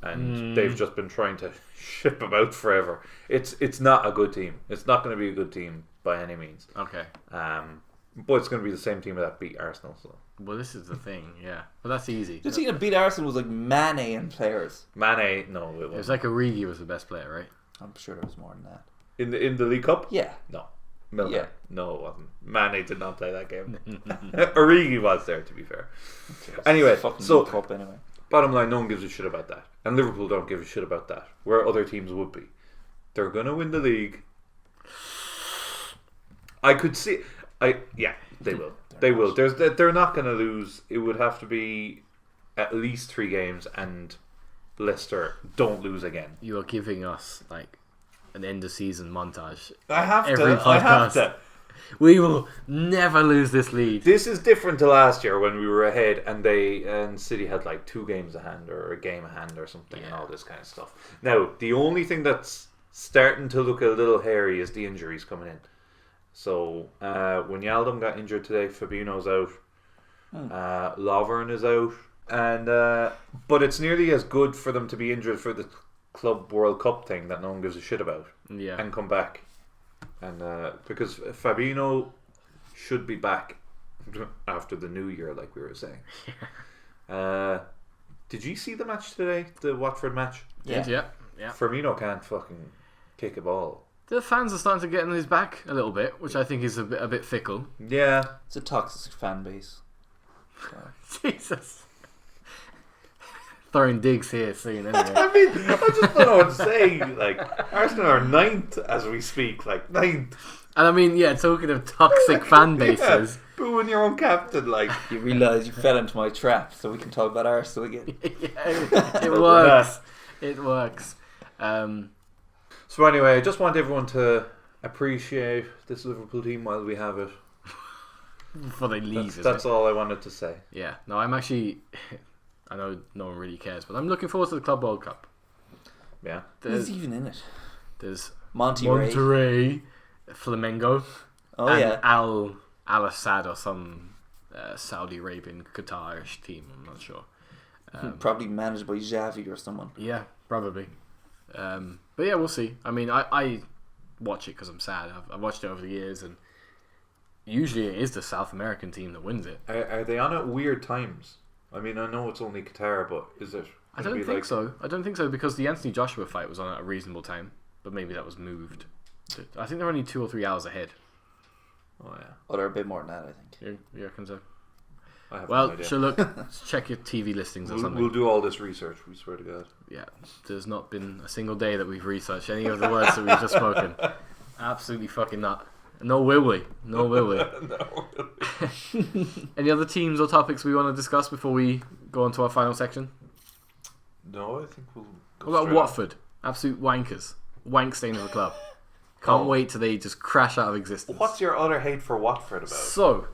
and they've just been trying to ship him out forever. It's not a good team. It's not going to be a good team by any means. Okay. But it's going to be the same team that beat Arsenal. So Well, this is the thing, yeah. But that's easy. The team that beat Arsenal was like Mane and players. Mane, no, it It was was like Origi was the best player, right? I'm sure there was more than that. in the League Cup. Yeah. No. Milner. Yeah. No, it wasn't. Mane did not play that game. Origi was there, to be fair. Anyway, Fucking so League Cup anyway. bottom line, no one gives a shit about that. And Liverpool don't give a shit about that. Where other teams would be. They're going to win the league. I could see... Yeah, they will. They will. They're not going to lose. It would have to be at least 3 games, and Leicester don't lose again. You are giving us like an end of season montage. I have Every to. I have podcast. to. We will never lose this lead. This is different to last year when we were ahead and City had like 2 games a hand or a game a hand or something and all this kind of stuff. Now, the only thing that's starting to look a little hairy is the injuries coming in. So, when Yaldum got injured today, Fabinho's out. Lovren is out. And but it's nearly as good for them to be injured for the Club World Cup thing that no one gives a shit about. Yeah. And come back. And because Fabinho should be back after the new year, like we were saying. Did you see the match today? The Watford match? Yeah. Firmino can't fucking kick a ball. The fans are starting to get on his back a little bit, which I think is a bit fickle. Yeah. It's a toxic fan base. Jesus. Throwing digs here soon, anyway. I mean, I just don't know what to say. Like, Arsenal are 9th as we speak. Like, 9th. And I mean, yeah, talking of toxic fan bases. Yeah. booing your own captain, like. You realise you fell into my trap, so we can talk about Arsenal again. It works. It works. So anyway, I just want everyone to appreciate this Liverpool team while we have it. Before they leave, That's all I wanted to say. Yeah. No, I'm actually... I know no one really cares, but I'm looking forward to the Club World Cup. Yeah. Who's even in it? There's Monterrey, Flamengo, and Al Assad or some Saudi Arabian Qatarish team. I'm not sure. Probably managed by Xavi or someone. Yeah, probably. But yeah, we'll see. I mean, I watch it because I'm sad. I've watched it over the years, and usually it is the South American team that wins it. Are they on at weird times? I mean, I know it's only Qatar, but is it? I don't think so. I don't think so because the Anthony Joshua fight was on at a reasonable time, but maybe that was moved. I think they're only 2 or 3 hours ahead. Oh yeah. Or they're a bit more than that, I think. You reckon so? I have Well, no idea. sure, look, check your TV listings or something. We'll do all this research, we swear to God. Yeah, there's not been a single day that we've researched any of the words that we've just spoken. Absolutely fucking not. Nor will we. Any other teams or topics we want to discuss before we go on to our final section? No, I think we'll go What about straight Watford? Absolute wankers. Wank stain of the club. Can't wait till they just crash out of existence. What's your utter hate for Watford about? So,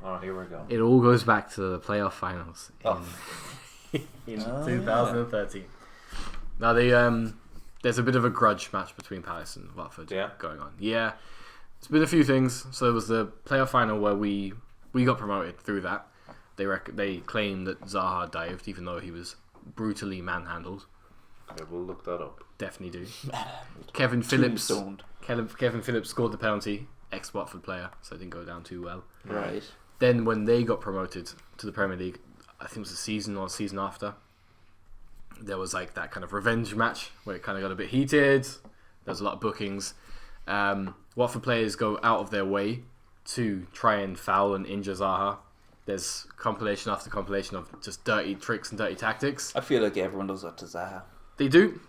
Oh, here we go. it all goes back to the playoff finals in, Oh. in 2013. Now, there's a bit of a grudge match between Palace and Watford going on. Yeah, there's been a few things. So there was the playoff final where we got promoted through that. They claimed that Zaha dived, even though he was brutally manhandled. Okay, we'll look that up. Definitely do. Kevin Phillips Tombstoned. scored the penalty. Ex-Watford player, so it didn't go down too well. Right. Then when they got promoted to the Premier League, I think it was the season or the season after, there was like that kind of revenge match where it kind of got a bit heated. There's a lot of bookings. Watford players go out of their way to try and foul and injure Zaha. There's compilation after compilation of just dirty tricks and dirty tactics. I feel like everyone does that to Zaha. They do.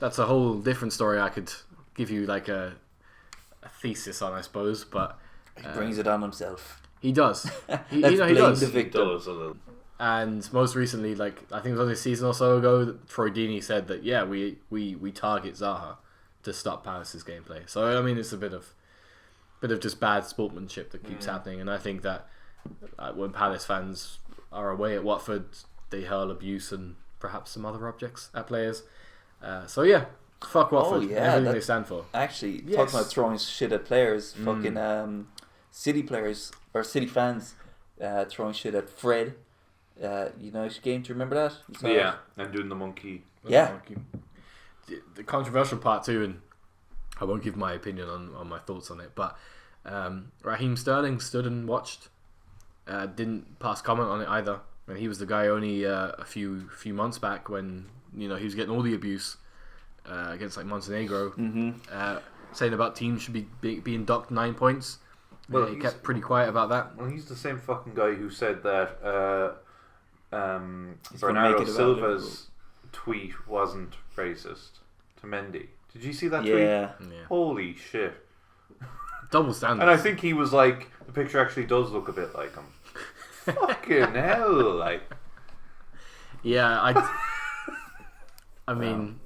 That's a whole different story. I could give you like a thesis on, I suppose, but He brings it on himself. he does. He Let's does. blame the victim. Does a little. And most recently, like I think it was only a season or so ago, that Troy Deeney said that we target Zaha to stop Palace's gameplay. So I mean, it's a bit of just bad sportsmanship that keeps happening, and I think that when Palace fans are away at Watford, they hurl abuse and perhaps some other objects at players. So yeah, fuck Watford. Everything they stand for. Actually, Yes. talking about throwing shit at players, fucking City players or City fans throwing shit at Fred. United game, do you remember that? You saw Yeah, and doing the monkey. Yeah. The controversial part too, and I won't give my opinion on my thoughts on it, but Raheem Sterling stood and watched, didn't pass comment on it either. And he was the guy only a few months back when he was getting all the abuse against like Montenegro, saying about teams should be being docked 9 points. Well, he kept pretty quiet about that. Well, he's the same fucking guy who said that gonna Bernardo make it about Silva's tweet wasn't racist to Mendy. Did you see that tweet? Yeah. Holy shit. Double standards. And I think he was like, the picture actually does look a bit like him. Fucking hell, like. Yeah, I mean,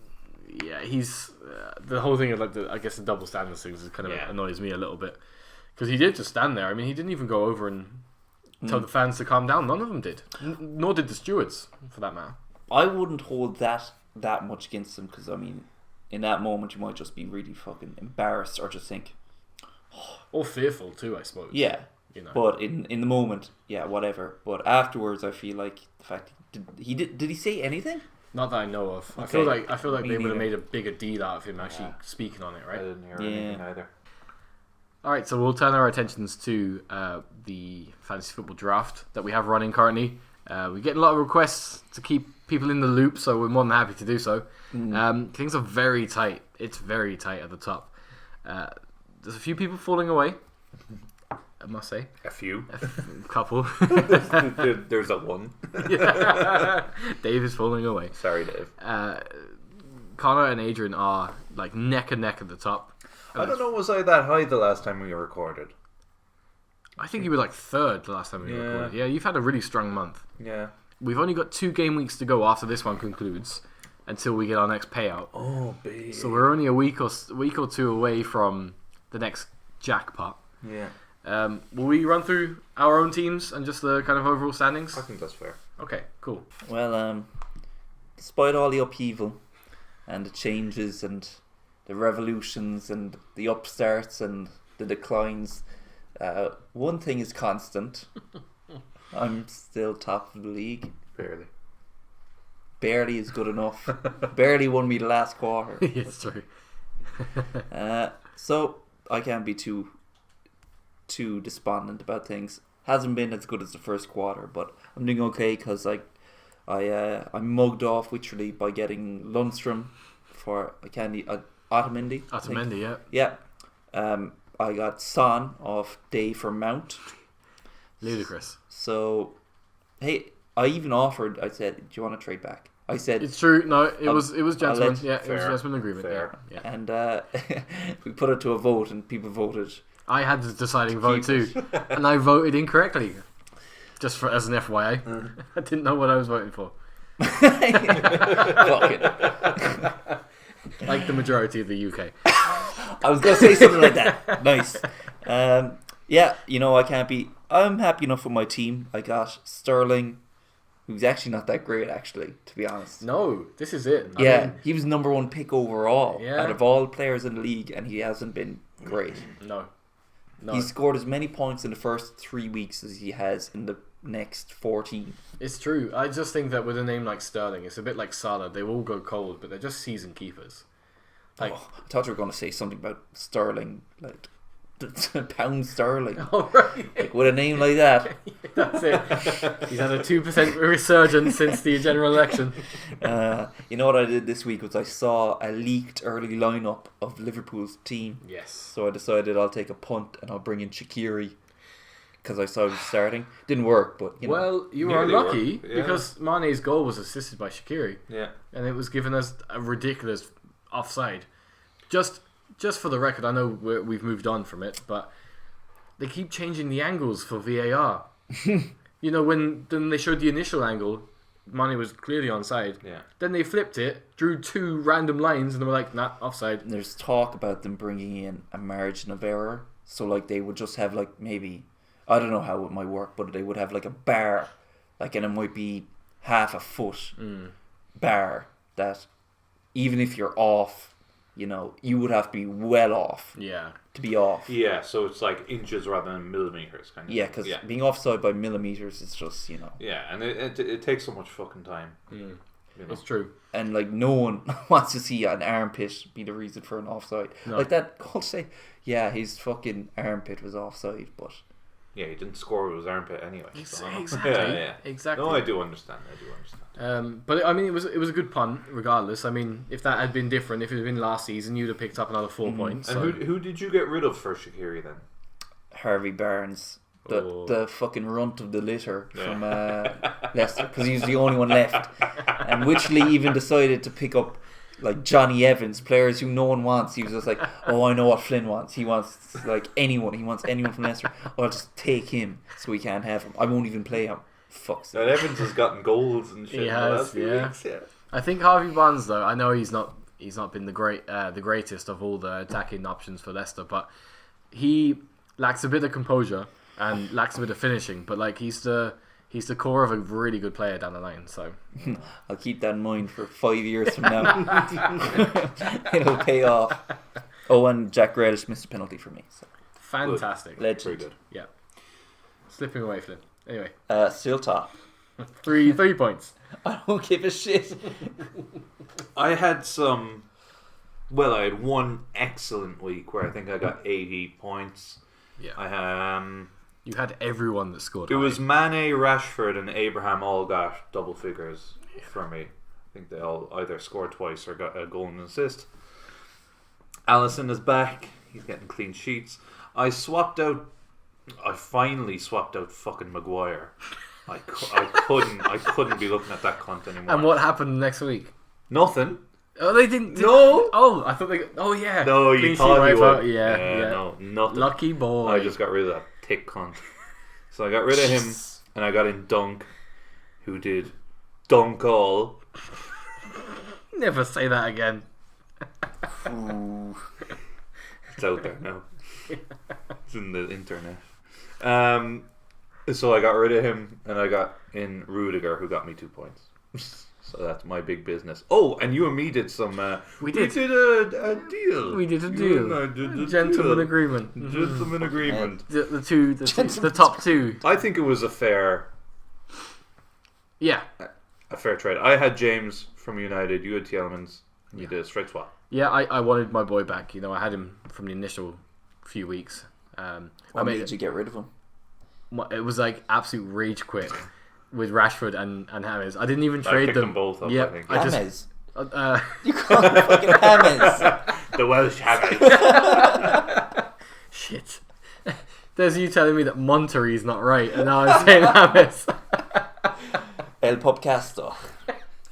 yeah, he's the whole thing of like I guess the double standards things kind of annoys me a little bit because he did just stand there. I mean, he didn't even go over and tell the fans to calm down. None of them did, nor did the stewards, for that matter. I wouldn't hold that much against him because I mean, in that moment you might just be really fucking embarrassed or just think, Or fearful too, I suppose. yeah. But in the moment, yeah, whatever. But afterwards, I feel like the fact did he say anything? Not that I know of. Okay. I feel like Me they would have neither. made a bigger deal out of him actually speaking on it, I right? didn't hear anything either. All right, so we'll turn our attentions to the fantasy football draft that we have running currently. We're getting a lot of requests to keep people in the loop, so we're more than happy to do so. Things are very tight. It's very tight at the top. There's a few people falling away, I must say. A few. A couple. There's a one. Dave is falling away. Sorry, Dave. Connor and Adrian are like neck and neck at the top. I don't know, was I that high the last time we recorded? I think you were like third the last time we recorded. Yeah, you've had a really strong month. Yeah. We've only got 2 game weeks to go after this one concludes until we get our next payout. Oh, baby. So we're only a week or 2 away from the next jackpot. Yeah. Will we run through our own teams and just the kind of overall standings? I think that's fair. Okay, cool. Well, despite all the upheaval and the changes and the revolutions and the upstarts and the declines, one thing is constant. I'm still top of the league. Barely is good enough. Barely won me the last quarter. It's true. So I can't be too despondent about things. Hasn't been as good as the first quarter, but I'm doing okay because I mugged off literally by getting Lundstrom for Otamendi. Otamendi, yeah. Yeah. I got Son off Day for Mount. Ludicrous. So, hey, I even offered. I said, "Do you want to trade back?" I said, It's true. No, it was gentleman. let- Yeah, it was Fair. gentleman agreement. Fair. Yeah. and we put it to a vote, and people voted. I had the deciding vote too, and I voted incorrectly. Just for as an FYI, I didn't know what I was voting for. Fuck it. Like the majority of the UK. I was gonna say something like that. Nice. Yeah, I can't be. I'm happy enough with my team. I got Sterling, who's actually not that great, actually, to be honest. No, this is it. I Yeah, mean, he was number 1 pick overall Yeah. out of all players in the league, and he hasn't been great. no. He scored as many points in the first 3 weeks as he has in the next 14. It's true. I just think that with a name like Sterling, it's a bit like Salah. They all go cold, but they're just season keepers. Like, I thought you were going to say something about Sterling, like pound sterling. oh, right. Like, with a name like that. That's it. He's had a 2% resurgence since the general election. You know what I did this week was I saw a leaked early lineup of Liverpool's team. Yes. So I decided I'll take a punt and I'll bring in Shaqiri because I saw he was starting. Didn't work, but Well, you were Nearly unlucky worked, yeah. because Mane's goal was assisted by Shaqiri, Yeah. and it was given as a ridiculous offside. Just for the record, I know we've moved on from it, but they keep changing the angles for VAR. When they showed the initial angle, Mane was clearly onside. Yeah. Then they flipped it, drew 2 random lines, and they were like, nah, offside. there's talk about them bringing in a margin of error. So like they would just have like maybe, I don't know how it might work, but they would have like a bar, like, and it might be half a foot bar that even if you're off, you would have to be well off Yeah. to be off. Yeah, so it's like inches rather than millimeters, kind of. Yeah, because yeah. being offside by millimeters is just, Yeah, and it takes so much fucking time. It's true. and like no one wants to see an armpit be the reason for an offside. No. Like that goal say, yeah, his fucking armpit was offside, but Yeah, he didn't score with his armpit anyway. So, Exactly. Yeah. Exactly. No, I do understand. But I mean, it was a good punt, regardless. I mean, if that had been different, if it had been last season, you'd have picked up another 4 points. And So. who did you get rid of for Shaqiri then? Harvey Barnes, Oh. the fucking runt of the litter Yeah. from Leicester, because he was the only one left, and Wycherley even decided to pick up like Johnny Evans, players who no one wants. He was just like, oh, I know what Flynn wants. He wants like anyone. He wants anyone from Leicester. I'll just take him so we can't have him. I won't even play him. Fuck's sake. That Evans has gotten goals and shit. He in the has, last few yeah. weeks, yeah. I think Harvey Barnes, though, I know he's not been the greatest of all the attacking options for Leicester, but he lacks a bit of composure and lacks a bit of finishing. But like he's the core of a really good player down the line. So I'll keep that in mind for 5 years from now. It'll pay off. Oh, and Jack Grealish missed a penalty for me. So. fantastic. Very Legend. good. Yeah, slipping away, Flynn. Anyway, Still top. 3 points. I don't give a shit. I had one excellent week where I think I got 80 points. Yeah, you had everyone that scored. It high. was Mane, Rashford, and Abraham all got double figures for me. I think they all either scored twice or got a goal and assist. Alisson is back. He's getting clean sheets. I finally swapped out fucking Maguire. I couldn't be looking at that cunt anymore. And what happened next week? Nothing. Oh, they didn't. No. Oh, I thought they. Oh, yeah. No, you Clean thought sheet you wipe out. would. Yeah. No, nothing. Lucky boy. I just got rid of that thick cunt. So I got rid of him, and I got in Dunk, who did dunk all. Never say that again. It's out there now. It's in the internet. So I got rid of him, and I got in Rudiger, who got me 2 points. So that's my big business. Oh, and you and me did some. We did a deal. We did a You deal. and I did a Gentleman deal. agreement. Gentleman agreement. The top two. I think it was a fair Yeah. trade. I had James from United. You had Tielemans. You did a straight swap. Yeah, I wanted my boy back. You know, I had him from the initial few weeks. What made you get rid of him? It was like absolute rage quit with Rashford and James. I didn't even trade picked them both up, Yeah, I think. James? Uh, You call him fucking James. The Welsh James. shit. There's you telling me that Monterey is not right, and now I'm saying James. El PUPcast.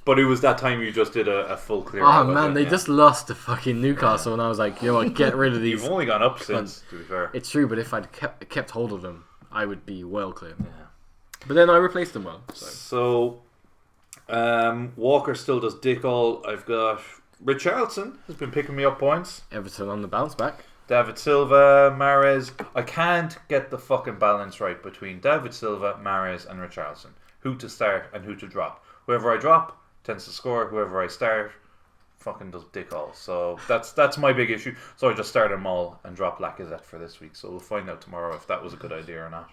But it was that time you just did a full clear. Oh out, man, wasn't it? they Yeah. just lost to fucking Newcastle, and I was like, you know what, get rid of these. You've only gone up since, to be fair. It's true, but if I'd kept hold of them, I would be well clear. Yeah. But then I replaced them well. So. Walker still does dick all. I've got Richarlison has been picking me up points. Everton on the bounce back. David Silva, Mahrez. I can't get the fucking balance right between David Silva, Mahrez, and Richarlison. Who to start and who to drop. Whoever I drop tends to score. Whoever I start fucking does dick all. So that's my big issue. So I just started them all and dropped Lacazette for this week. So we'll find out tomorrow if that was a good idea or not.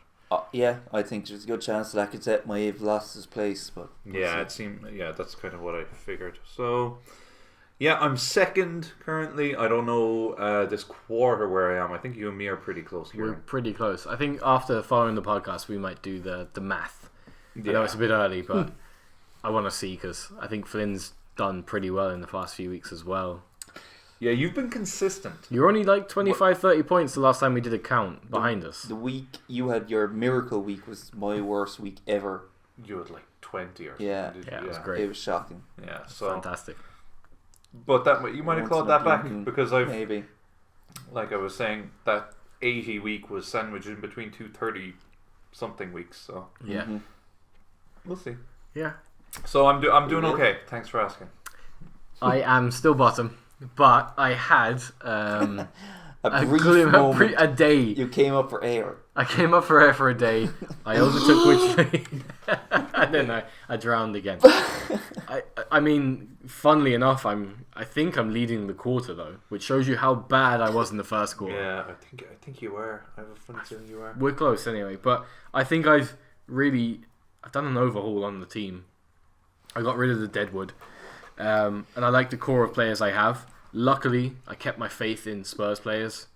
Yeah, I think there's a good chance Lacazette might have lost his place, but we'll see. It seemed. Yeah, that's kind of what I figured. So, yeah, I'm second currently. I don't know this quarter where I am. I think you and me are pretty close here. We're pretty close. I think after following the podcast, we might do the math. I know it's a bit early, but I want to see because I think Flynn's done pretty well in the past few weeks as well. Yeah, you've been consistent. You're only like 25, 30 points the last time we did a count behind us. The week you had your miracle week was my worst week ever. You had like 20 or something. Yeah. Did Yeah, you? it was great. It was shocking. Yeah, so Fantastic. but that you might have clawed that back because I've maybe. like I was saying that 80 week was sandwiched in between 230 something weeks. So Yeah. Mm-hmm. we'll see. Yeah. So I'm doing okay. Thanks for asking. I am still bottom, but I had A brief moment. a day. You came up for air. I came up for air for a day. I overtook which and then I drowned again. I mean, funnily enough, I think I'm leading the quarter though, which shows you how bad I was in the first quarter. Yeah, I think you were. I have a funny feeling you were. We're close anyway, but I think I've done an overhaul on the team. I got rid of the deadwood, and I like the core of players I have. Luckily, I kept my faith in Spurs players,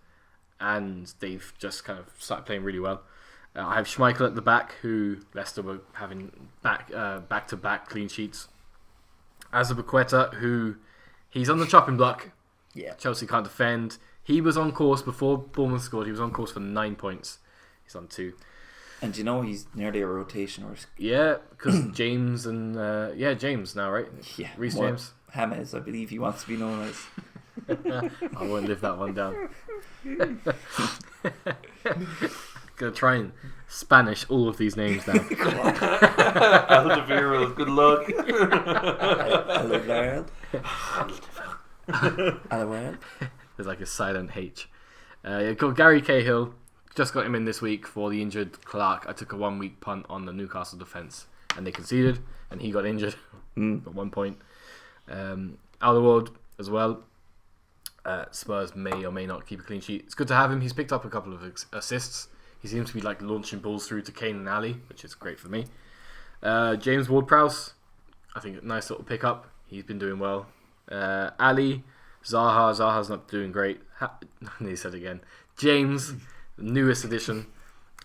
and they've just kind of started playing really well. I have Schmeichel at the back, who Leicester were having back-to-back clean sheets. Azpilicueta, who he's on the chopping block. Yeah. Chelsea can't defend. He was on course before Bournemouth scored. He was on course for 9 points. He's on 2. And you know he's nearly a rotation risk. Yeah, because James and James now, right? Yeah. Reece Well, James. James, I believe he wants to be known as. I won't live that one down. Gonna try and Spanish all of these names now. Alderweireld, good luck. Alderweireld. There's like a silent H. Got Gary Cahill. Just got him in this week for the injured Clark. I took a 1 week punt on the Newcastle defence, and they conceded, and he got injured at 1 point. Alderweireld as well. Spurs may or may not keep a clean sheet. It's good to have him. He's picked up a couple of assists. He seems to be like launching balls through to Kane and Ali, which is great for me. James Ward-Prowse, I think a nice little pickup. He's been doing well. Ali, Zaha's not doing great. He said again. James, newest addition.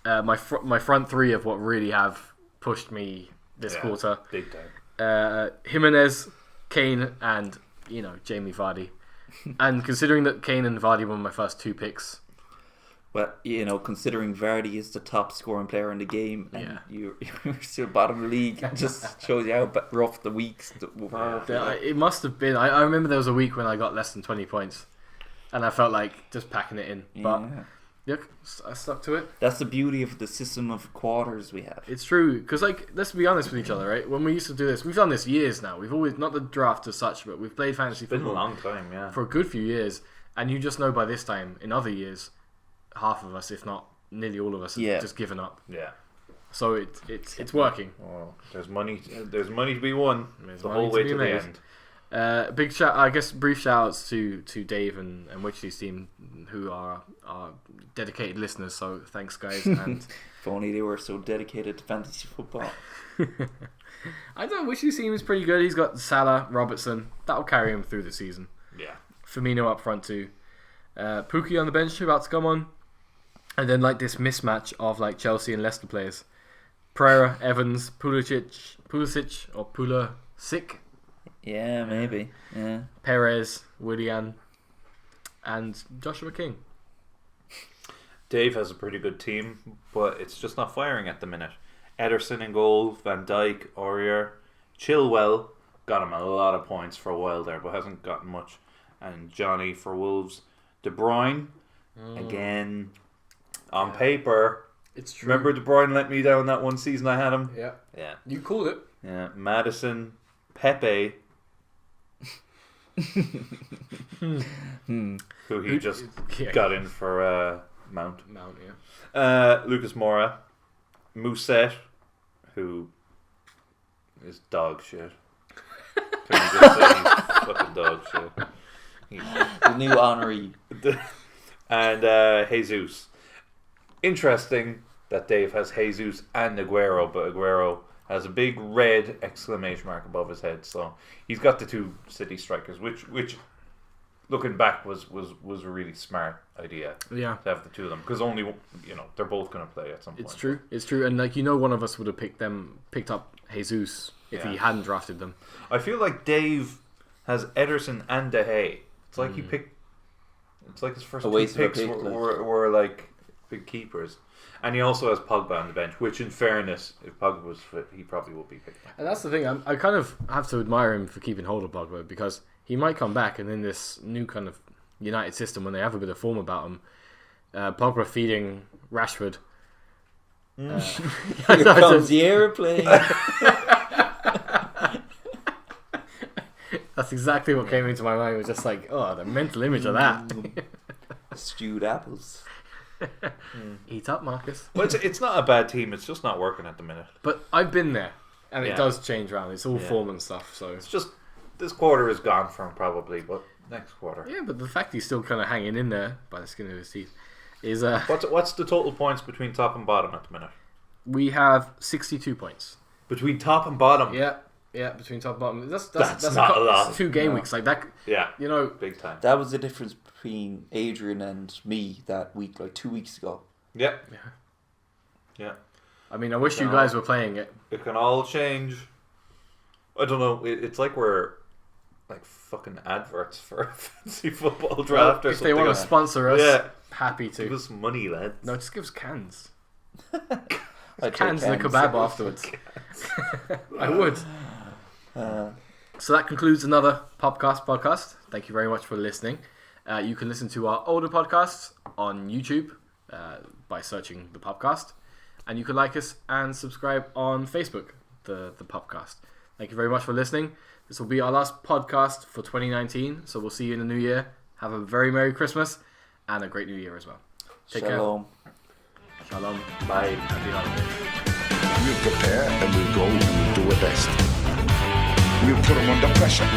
My front three of what really have pushed me this quarter. Big time. Jimenez, Kane, and Jamie Vardy. And considering that Kane and Vardy were my first 2 picks, Well, considering Vardy is the top scoring player in the game, and Yeah. you're still bottom of the league, it just shows you how rough the weeks were. it must have been. I remember there was a week when I got less than 20 points, and I felt like just packing it in. But Yeah, I stuck to it. That's the beauty of the system of quarters we have. It's true, because like, let's be honest with each other, right? When we used to do this, we've done this years now. We've always, not the draft as such, but we've played fantasy It's been a football long time, yeah. for a good few years, and you just know by this time, in other years, half of us, if not nearly all of us, have just given up. Yeah. So it's working. Well, there's money to be won There's the money whole to way be to the made. end. Big shout, I guess, brief shout outs to Dave and Witchley's team, who are dedicated listeners. So thanks, guys. And If only they were so dedicated to fantasy football. I don't know, Witchley's team is pretty good. He's got Salah, Robertson. That'll carry him through the season. Yeah. Firmino up front too. Pookie on the bench, about to come on. And then like this mismatch of like Chelsea and Leicester players. Pereira, Evans, Pulisic or Pulisic. Yeah, maybe. Yeah. Perez, Willian, and Joshua King. Dave has a pretty good team, but it's just not firing at the minute. Ederson in goal, Van Dijk, Aurier, Chilwell got him a lot of points for a while there, but hasn't gotten much. And Johnny for Wolves, De Bruyne again on paper. It's true. Remember De Bruyne let me down that one season I had him. Yeah. Yeah. You called it. Yeah. Madison, Pepe, who he just got in for Mount, yeah. Lucas Moura, Mousset, who is dog shit. Can we just say he's fucking dog shit? The new honoree. And Jesus. Interesting that Dave has Jesus and Aguero, but Aguero has a big red exclamation mark above his head. So he's got the two City strikers, which looking back was a really smart idea. Yeah. To have the two of them, because only they're both going to play at some point. It's true, and like one of us would have picked up Jesus if he hadn't drafted them. I feel like Dave has Ederson and De Gea. It's like he picked. It's like his first two picks were like big keepers, and he also has Pogba on the bench. Which, in fairness, if Pogba was fit, he probably would be picked. And that's the thing. I kind of have to admire him for keeping hold of Pogba, because he might come back, and in this new kind of United system, when they have a bit of form about him, Pogba feeding Rashford. Here comes the airplane. That's exactly what came into my mind. It was just like, oh, the mental image of that. Stewed apples. Eat up, Marcus. Well, it's not a bad team. It's just not working at the minute. But I've been there, and it does change around. It's all form and stuff. So it's just this quarter is gone for him probably, but next quarter. Yeah, but the fact he's still kind of hanging in there by the skin of his teeth is What's the total points between top and bottom at the minute? We have 62 points between top and bottom. Yeah, between top and bottom. That's not a lot. That's 2 game weeks like that. Yeah, big time. That was the difference between Adrian and me that week, like 2 weeks ago. Yeah. I mean, I wish you guys were playing it. It can all change. I don't know. It's like we're like fucking adverts for a fantasy football draft or if something. they want to sponsor us, happy to. Give us money, lads. No, just give us cans. I'd Cans and a kebab afterwards. I would. So that concludes another PUPcast podcast. Thank you very much for listening. You can listen to our older podcasts on YouTube by searching the PUPcast, and you can like us and subscribe on Facebook, the PUPcast. Thank you very much for listening. This will be our last podcast for 2019, so we'll see you in the new year. Have a very Merry Christmas and a great New Year as well. Take Shalom. care. Shalom. Bye. Happy holidays. We'll prepare and we'll go and we'll do our best. We'll put them under pressure.